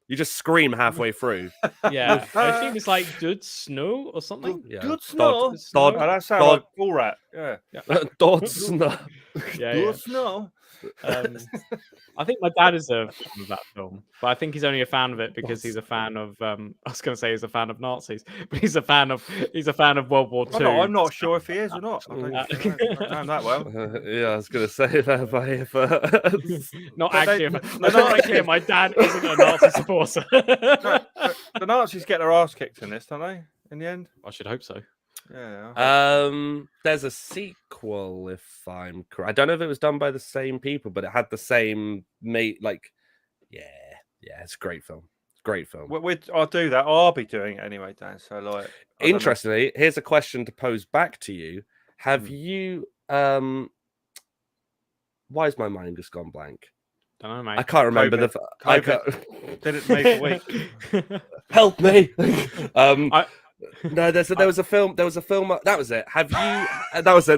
You just scream halfway through. Yeah, I think it's like Dud Snow or something. Good Snow. That sounds like Bull Rat. Yeah. Dod Snow. Good Snow. I think my dad is a fan of that film, but I think he's only a fan of it because he's a fan of. I was going to say he's a fan of Nazis, but he's a fan of World War II. I'm not sure if he is or not. I don't know that well. I was going to say that, not actually. My dad isn't a Nazi supporter. The Nazis get their ass kicked in this, don't they? In the end, I should hope so. Yeah. There's a sequel, if I'm correct. I don't know if it was done by the same people, but it had the same mate. It's a great film. Great film. I'll do that. I'll be doing it anyway, Dan. So interestingly, here's a question to pose back to you. Have you? Why has my mind just gone blank? Don't know, mate. I can't remember COVID. Did it make a week? Help me. No, there was a film. That was it. Have you? That was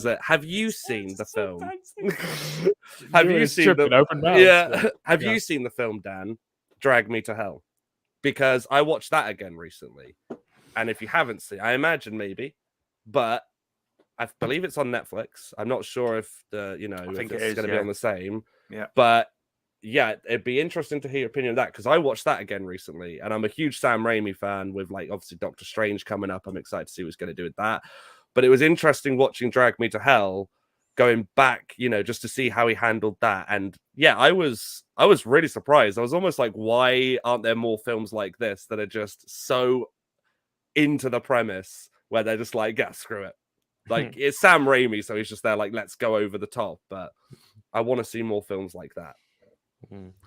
it. Have you seen the film? Have you seen the open mouth? Yeah. Have you seen the film, Dan? Drag Me to Hell, because I watched that again recently, and if you haven't seen, I imagine maybe, but I believe it's on Netflix. I'm not sure if I think it's going to be on the same. Yeah, but. Yeah, it'd be interesting to hear your opinion of that because I watched that again recently, and I'm a huge Sam Raimi fan. With obviously Doctor Strange coming up, I'm excited to see what's going to do with that. But it was interesting watching Drag Me to Hell, going back, just to see how he handled that. And yeah, I was really surprised. I was almost like, why aren't there more films like this that are just so into the premise where they're just like, yeah, screw it. Like it's Sam Raimi, so he's just there like, let's go over the top. But I want to see more films like that.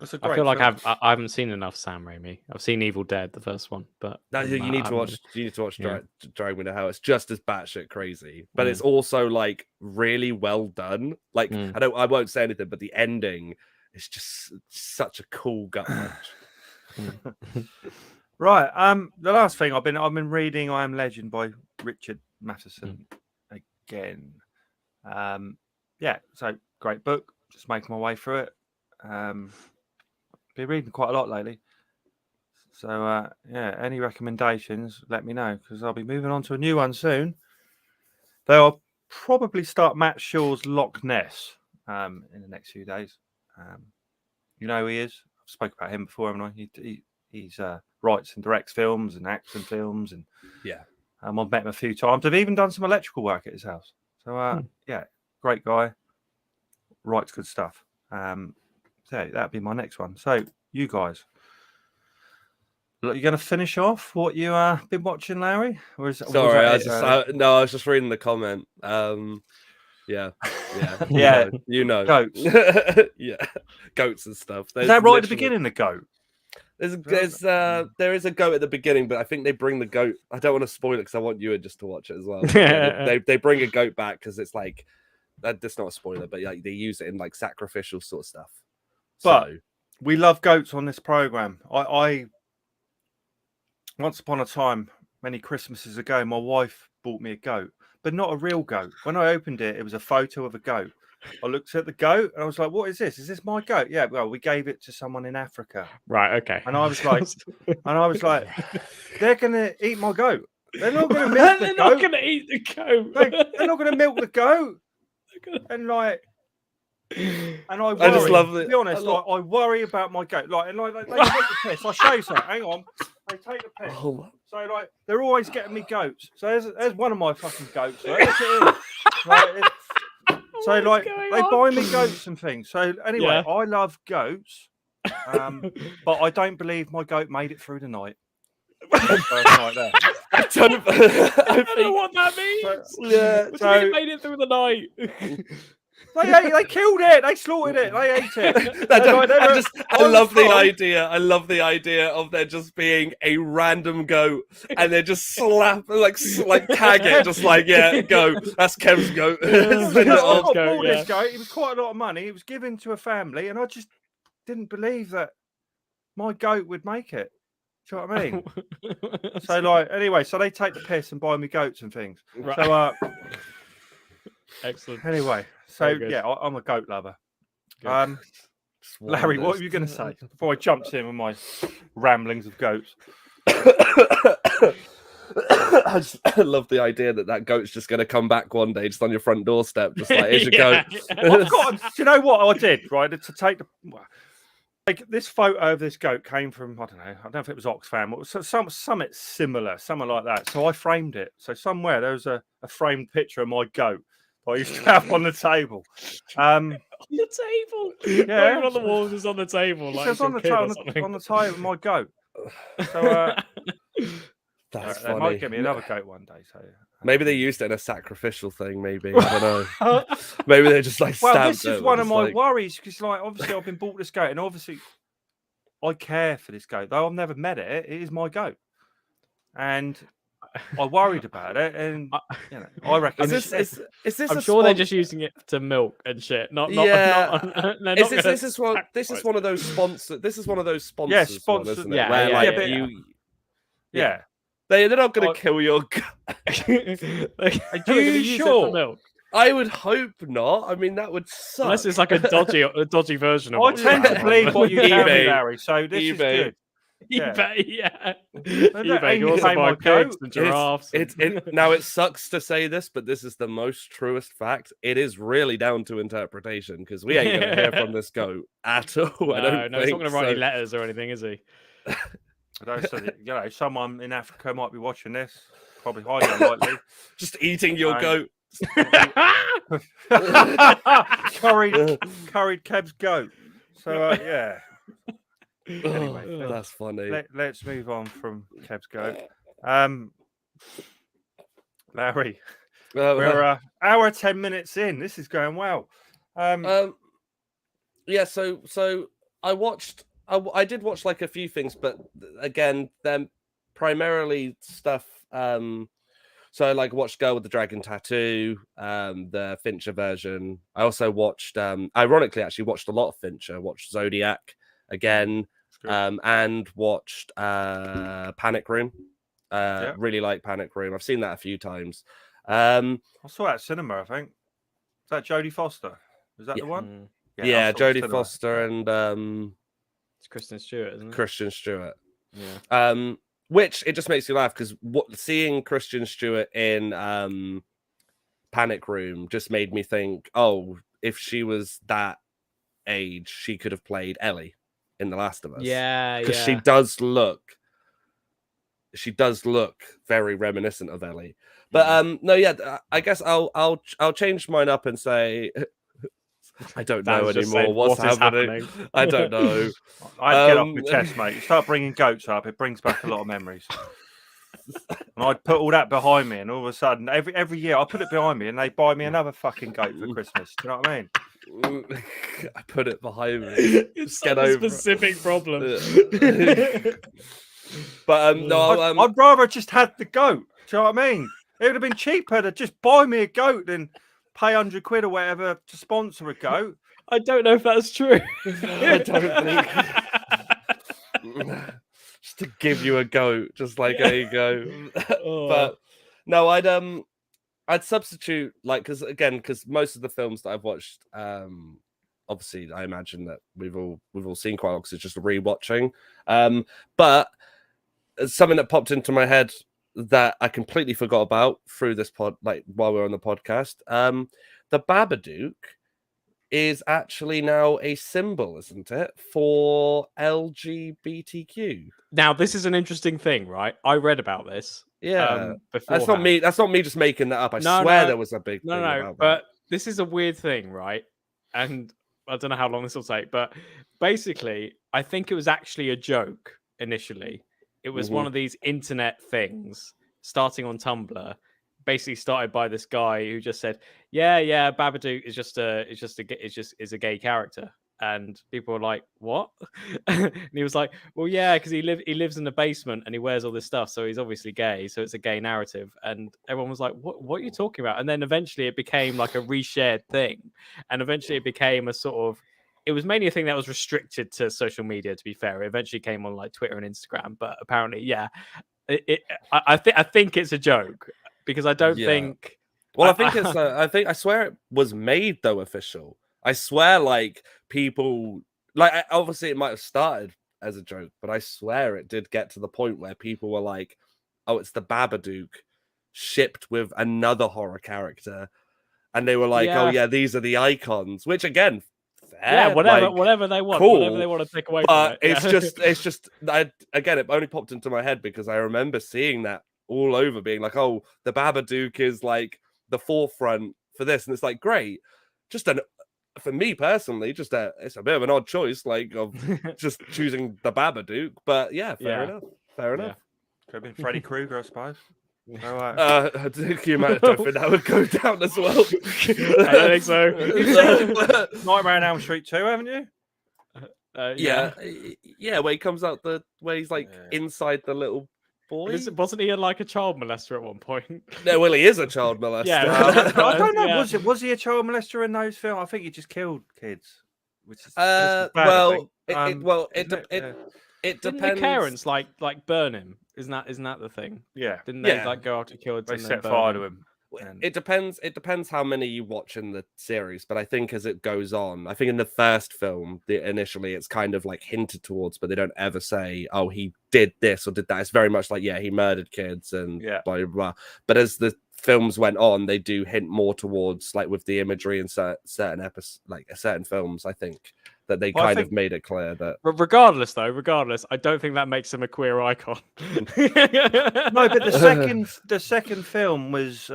I feel like I haven't seen enough Sam Raimi. I've seen Evil Dead, the first one, but you need to watch. You need to watch Drag Me to Hell. It's just as batshit crazy, but it's also like really well done. Like I won't say anything, but the ending is just such a cool gut punch. Right. The last thing I've been reading I Am Legend by Richard Mattison again. Yeah, so great book. Just making my way through it. Been reading quite a lot lately. So yeah, any recommendations, let me know, because I'll be moving on to a new one soon. Though I'll probably start Matt Shaw's Loch Ness in the next few days. You know who he is? I've spoken about him before, haven't I? He's writes and directs films and acts in films, and Yeah. I've met him a few times. I've even done some electrical work at his house. So yeah, great guy, writes good stuff. So that'd be my next one. So you guys, you're going to finish off what you been watching, Larry? Or Sorry, I was just reading the comment. Yeah, you know, goats. Yeah, goats and stuff. Is that right at the beginning? The goat. There is a goat at the beginning, but I think they bring the goat. I don't want to spoil it because I want you just to watch it as well. They bring a goat back because it's like that's not a spoiler, but like they use it in like sacrificial sort of stuff. But we love goats on this program. I once upon a time, many Christmases ago, my wife bought me a goat, but not a real goat. When I opened it, it was a photo of a goat. I looked at the goat and I was like, "What is this? Is this my goat?" Yeah, well, we gave it to someone in Africa. Right. Okay. And I was like, "They're gonna eat my goat. They're not gonna milk the goat. They're not gonna eat the goat. They're not gonna milk the goat." And like. And I just love it. To be honest, I worry about my goat. Like they take the piss. I'll show you something. Hang on. They take the piss. So like they're always getting me goats. So there's one of my fucking goats. Right? Look at him. So like they buy me goats and things. So anyway, I love goats. But I don't believe my goat made it through the night. First night there. I don't know what that means. So it made it through the night. They killed it. They slaughtered it. They ate it. I love the idea. I love the idea of there just being a random goat and they just slap like tag it, just like go. That's Kev's goat. I bought this goat. It was quite a lot of money. It was given to a family, and I just didn't believe that my goat would make it. Do you know what I mean? So like anyway, so they take the piss and buy me goats and things. Right. So excellent. Anyway. So yeah, I'm a goat lover. Larry, what were you going to say before I jumped in with my ramblings of goats? I love the idea that goat's just going to come back one day, just on your front doorstep, just like here's your goat. Do you know what I did? Right, to take like this photo of this goat came from I don't know if it was Oxfam or something similar, something like that. So I framed it. So somewhere there was a framed picture of my goat. I used to have on the table. On the table? Yeah. Not even on the walls, it's on the table. Like it's on the table, my goat. So that's they might get me another goat one day. So maybe they used it in a sacrificial thing, maybe. I don't know. Maybe they just like stabbed it. Well, this is one of my worries, because like obviously I've been bought this goat and obviously I care for this goat. Though I've never met it, it is my goat. And I worried about it, and I reckon is this I'm sure they're just using it to milk and shit. This is one of those sponsors. This is one of those sponsors. Yeah, sponsors. Isn't it? They're not going to kill your goat. Are you sure? Milk? I would hope not. I mean, that would suck. Unless it's like a dodgy version of. I tend to believe what you tell me, Larry. So this is good. eBay, eBay. You also buy pigs and giraffes. Now it sucks to say this, but this is the most truest fact. It is really down to interpretation, because we ain't going to hear from this goat at all. No, he's not going to write any letters or anything, is he? Someone in Africa might be watching this. Probably highly unlikely. Just eating your goat. curried Kev's goat. So yeah. Anyway, that's funny. Let's move on from Kev's goat. Larry, we're hour 10 minutes in. This is going well. Yeah. So I did watch like a few things, but again, them primarily stuff. So I like watched Girl with the Dragon Tattoo, the Fincher version. I also watched, ironically, actually watched a lot of Fincher. Watched Zodiac again. and watched Panic Room. Really like Panic Room. I've seen that a few times. I saw that at cinema, I think. Is that Jodie Foster? Is that the one? Yeah, Jodie Foster and it's Kristen Stewart, isn't it? Kristen Stewart. Yeah. Which it just makes you laugh because seeing Kristen Stewart in Panic Room just made me think, oh, if she was that age, she could have played Ellie in The Last of Us. Yeah, because she does look very reminiscent of Ellie. But no, yeah, I guess I'll change mine up and say I don't know anymore what's happening. I don't know. I'd get off my chest, mate. You start bringing goats up, it brings back a lot of memories. And I'd put all that behind me, and all of a sudden, every year I put it behind me, and they buy me another fucking goat for Christmas. Do you know what I mean? I put it behind me. It's such a specific problem. But no, I'd rather just had the goat. Do you know what I mean? It would have been cheaper to just buy me a goat than pay £100 or whatever to sponsor a goat. I don't know if that's true. I don't think. Just to give you a goat, just like there you go. But no, I'd substitute because most of the films that I've watched, obviously I imagine that we've all seen quite a lot because it's just rewatching. But something that popped into my head that I completely forgot about through this pod, like while we we're on the podcast, the Babadook is actually now a symbol, isn't it, for LGBTQ? Now, this is an interesting thing, right? I read about this. Yeah, that's not me. That's not me just making that up. I swear there was a big thing about but that. This is a weird thing, right? And I don't know how long this will take, but basically, I think it was actually a joke initially. It was one of these internet things starting on Tumblr, basically started by this guy who just said, "Yeah, Babadook is a gay character." And people were like, "What?" And he was like, "Well, yeah, because he lives in the basement and he wears all this stuff, so he's obviously gay. So it's a gay narrative." And everyone was like, "What are you talking about?" And then eventually it became like a reshared thing, and eventually it became a sort of. It was mainly a thing that was restricted to social media. To be fair, it eventually came on like Twitter and Instagram, but apparently, yeah, I think it's a joke because I don't think. Well, I swear it was made though official. I swear, like people, like obviously it might have started as a joke, but I swear it did get to the point where people were like, "Oh, it's the Babadook shipped with another horror character," and they were like, "Oh yeah, these are the icons," which again. Yeah, whatever they want, cool, whatever they want to take away from it. It's just. Again, it only popped into my head because I remember seeing that all over, being like, "Oh, the Babadook is like the forefront for this," and it's like, great. For me personally, it's a bit of an odd choice, like of just choosing the Babadook. But yeah, fair enough. Could have been Freddy Krueger, I suppose. I think I don't think that would go down as well. I don't think so. Nightmare on Elm Street 2, haven't you? Yeah. Where he comes out where he's like inside the little boy. Wasn't he like a child molester at one point? No, well, he is a child molester. Yeah, I don't know. Was he a child molester in those films? I think he just killed kids. Which is it depends. Didn't the parents like burn him? Isn't that the thing? Yeah. Didn't they like go after kids? They set fire to him. It depends how many you watch in the series, but I think as it goes on, I think in the first film, initially it's kind of like hinted towards, but they don't ever say, "Oh, he did this or did that." It's very much like, yeah, he murdered kids and blah blah blah. But as the films went on, they do hint more towards, like with the imagery in certain episodes, like certain films. I think that they kind of made it clear that. Regardless, I don't think that makes him a queer icon. No, but the second film was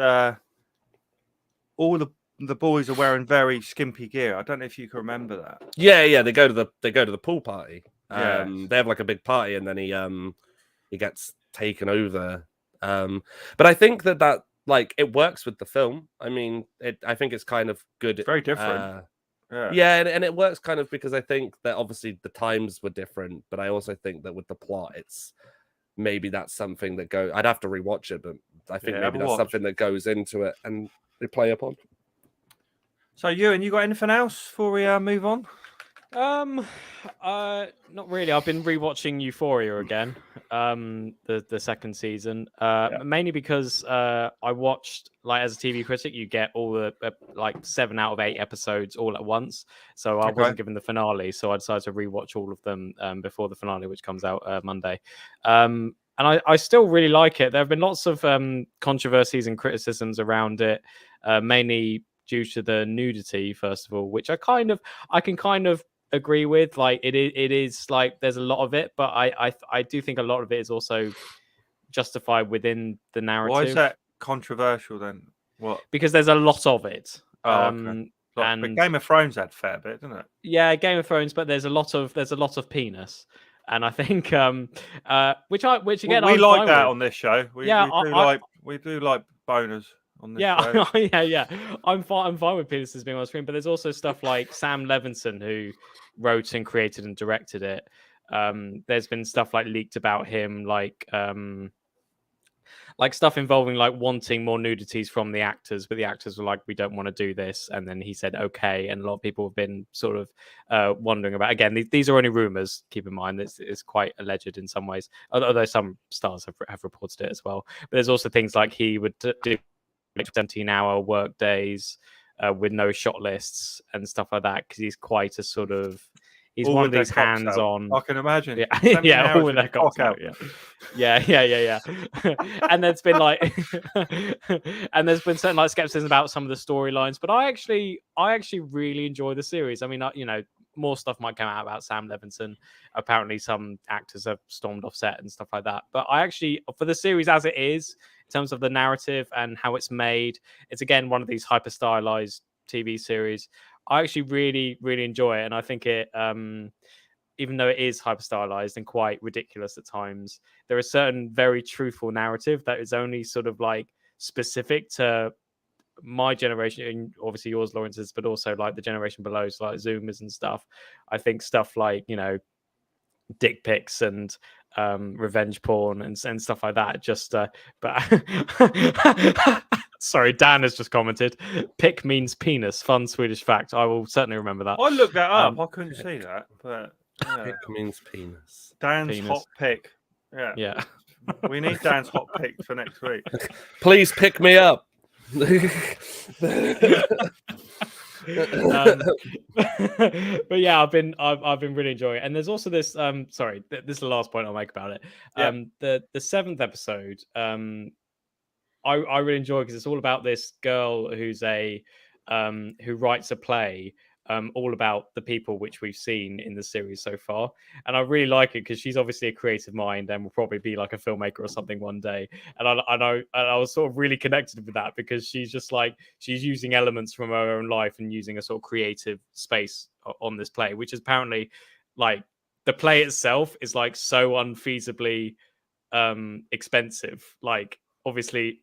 all the boys are wearing very skimpy gear. I don't know if you can remember that. Yeah, they go to the pool party. They have like a big party, and then he gets taken over. But I think that like it works with the film. I mean, I think it's kind of good. It's very different. And it works kind of because I think that obviously the times were different, but I also think that with the plot, maybe that's something that I'd have to rewatch it, but I think maybe that's something that goes into it and they play upon. So, you got anything else before we move on? Not really. I've been rewatching Euphoria again, the second season, mainly because I watched, like, as a TV critic, you get all the like 7 out of 8 episodes all at once. So I wasn't given the finale, so I decided to rewatch all of them before the finale, which comes out Monday. And I still really like it. There have been lots of controversies and criticisms around it, mainly due to the nudity, first of all, which I can kind of agree with. Like, it is like there's a lot of it, but I do think a lot of it is also justified within the narrative. Why is that controversial then? What? Because there's a lot of it. Okay. But Game of Thrones had a fair bit, didn't it? Yeah, Game of Thrones, but there's a lot of penis. And I think which again, we I'm like fine that with. on this show. We do like boners on this show. Yeah. I'm fine with penises being on screen, but there's also stuff like Sam Levinson, who wrote and created and directed it. There's been stuff like leaked about him, like stuff involving like wanting more nudities from the actors, but the actors were like, we don't want to do this, and then he said okay, and a lot of people have been sort of wondering about, again, these are only rumors, keep in mind, it's quite alleged in some ways, although some stars have reported it as well. But there's also things like he would do 17-hour work days with no shot lists and stuff like that, because he's quite a sort of, he's all one of these hands-on. I can imagine. Yeah, all with their cocks out. Yeah. And there's been like, and there's been certain like skepticism about some of the storylines. But I actually really enjoy the series. I mean, more stuff might come out about Sam Levinson. Apparently, some actors have stormed off set and stuff like that. But I actually, for the series as it is, in terms of the narrative and how it's made, it's again one of these hyper stylized TV series. I actually really, really enjoy it, and I think it, even though it is hyper stylized and quite ridiculous at times, there is certain very truthful narrative that is only sort of like specific to my generation, and obviously yours, Lawrence's, but also like the generation below, so like Zoomers and stuff. I think stuff like, dick pics and revenge porn and stuff like that. Just, but. Sorry, Dan has just commented. Pick means penis. Fun Swedish fact. I will certainly remember that. I looked that up. I couldn't see that, but pick means penis. Dan's hot pick. Yeah. We need Dan's hot pick for next week. Please pick me up. But yeah, I've been really enjoying it. And there's also this. Sorry, this is the last point I'll make about it. The 7th episode. I really enjoy it because it's all about this girl who's who writes a play all about the people which we've seen in the series so far. And I really like it because she's obviously a creative mind and will probably be like a filmmaker or something one day. And I was sort of really connected with that because she's just like, she's using elements from her own life and using a sort of creative space on this play, which is apparently like the play itself is like so unfeasibly expensive. Like obviously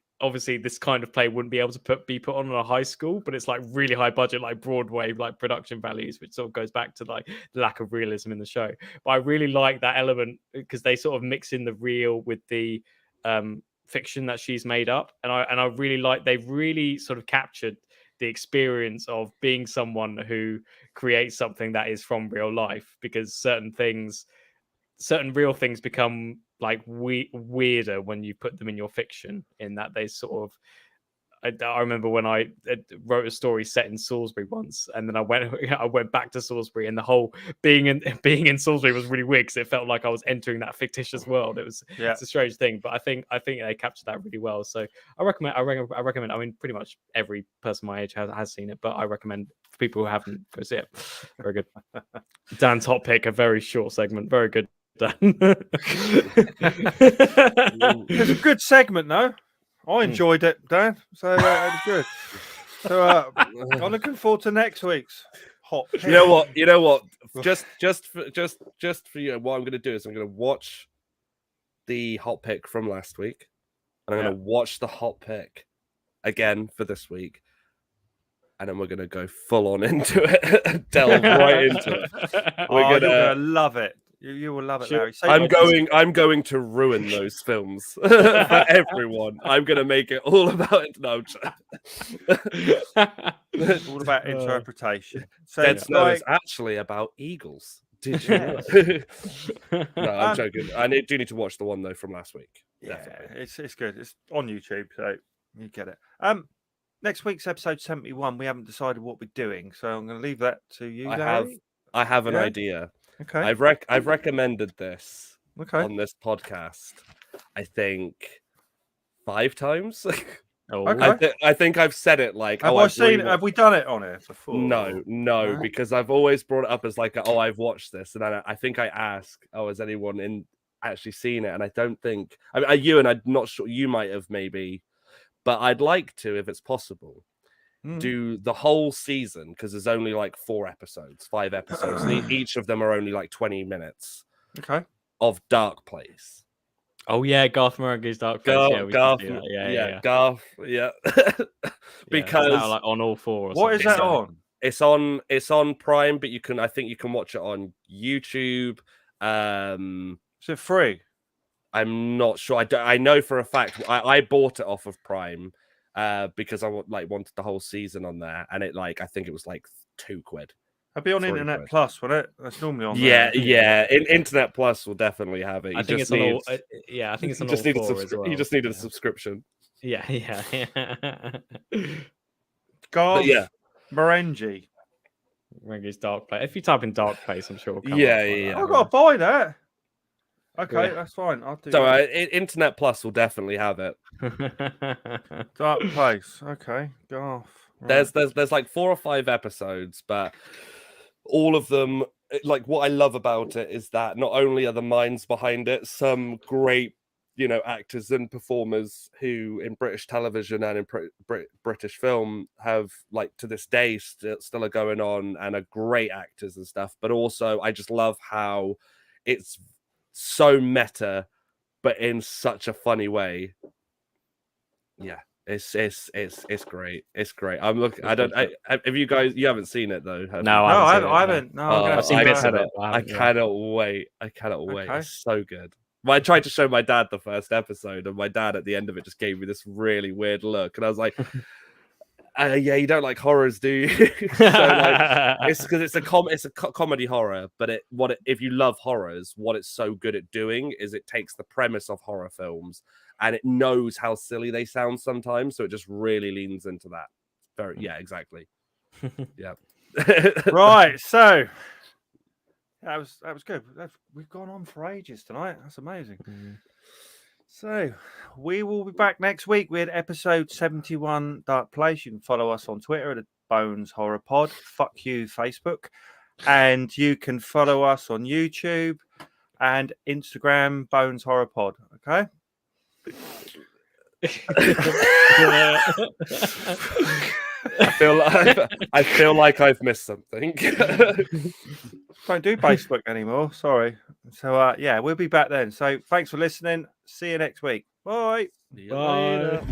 this kind of play wouldn't be able to be put on a high school, but it's like really high budget, like Broadway, like production values, which sort of goes back to like the lack of realism in the show. But I really like that element because they sort of mix in the real with the fiction that she's made up. And I really like, they've really sort of captured the experience of being someone who creates something that is from real life, because certain real things become like weirder when you put them in your fiction, in that they sort of, I remember when I wrote a story set in Salisbury once, and then I went back to Salisbury, and the whole being in Salisbury was really weird because it felt like I was entering that fictitious world. It's a strange thing, but I think they captured that really well. So I recommend. I mean, pretty much every person my age has seen it, but I recommend for people who haven't, go see it. Very good. Dan's hot pick, a very short segment, very good. It's a good segment, though. I enjoyed it, Dan. So it was good. So I'm looking forward to next week's hot pick. You know what? Just for you, what I'm going to do is I'm going to watch the hot pick from last week, and I'm going to watch the hot pick again for this week, and then we're going to go full on into it, delve right into it. You're going to love it. You will love it, Larry. I'm going to ruin those films for everyone. I'm going to make it all about it. No, All about interpretation. So Dead it's Snow like, is actually about eagles. Did you know? No, I'm joking. I do need to watch the one though from last week. yeah, Definitely. it's good. It's on YouTube, so you get it. Next week's episode 71. We haven't decided what we're doing, so I'm going to leave that to you. I have an Yeah? idea. Okay. I've recommended this Okay. on this podcast. I think 5 times. Oh, Okay. I think I've said it like. Have I've have we done it on it before? No, No? because I've always brought it up as like, oh, I've watched this, and I think I ask, oh, has anyone actually seen it? And I don't think. I mean, you and I'm not sure. You might have maybe, but I'd like to, if it's possible, do the whole season because there's only like 5 episodes, and each of them are only like 20 minutes. Okay. Of Dark Place. Oh yeah, Garth Marenghi's Dark Place. Garth, Garth. Yeah. Because like on all 4. Or what is that on? It's on Prime, but I think you can watch it on YouTube. Is it free? I'm not sure. I know for a fact I bought it off of Prime because I wanted the whole season on there, and I think it was like £2. I'd be on Internet £3. Plus, wouldn't it? That's normally on. Yeah, there. yeah. Internet Plus will definitely have it. I think it's on all. Yeah, I think it's on all 4 as well. You just needed a subscription. Yeah. Garth Marenghi. Marenghi's Dark Place. If you type in Dark Place, I'm sure it'll come up. Yeah. I've got to buy that. Okay, that's fine. I'll do. So Internet Plus will definitely have it. Dark Place. Okay, Garth. Right. There's like 4 or 5 episodes, but all of them, like what I love about it is that not only are the minds behind it, some great, actors and performers who in British television and in British film have like to this day still are going on and are great actors and stuff. But also I just love how it's so meta, but in such a funny way. Yeah. It's great. It's great. I'm looking. Have you haven't seen it though? No, I haven't. No, I've seen bits of it. I cannot wait. Okay. It's so good. Well, I tried to show my dad the first episode, and my dad at the end of it just gave me this really weird look, and I was like, "Yeah, you don't like horrors, do you?" So, it's because it's a comedy horror, but if you love horrors, what it's so good at doing is it takes the premise of horror films and it knows how silly they sound sometimes, so it just really leans into that. Exactly. Yeah. Right. So that was good. We've gone on for ages tonight. That's amazing. So we will be back next week with episode 71, Dark Place. You can follow us on Twitter at Bones Horror Pod. Fuck you, Facebook. And you can follow us on YouTube and Instagram, Bones Horror Pod. Okay. I feel like I've missed something. Don't do Facebook anymore. Sorry. So we'll be back then. So thanks for listening. See you next week. Bye. See you later.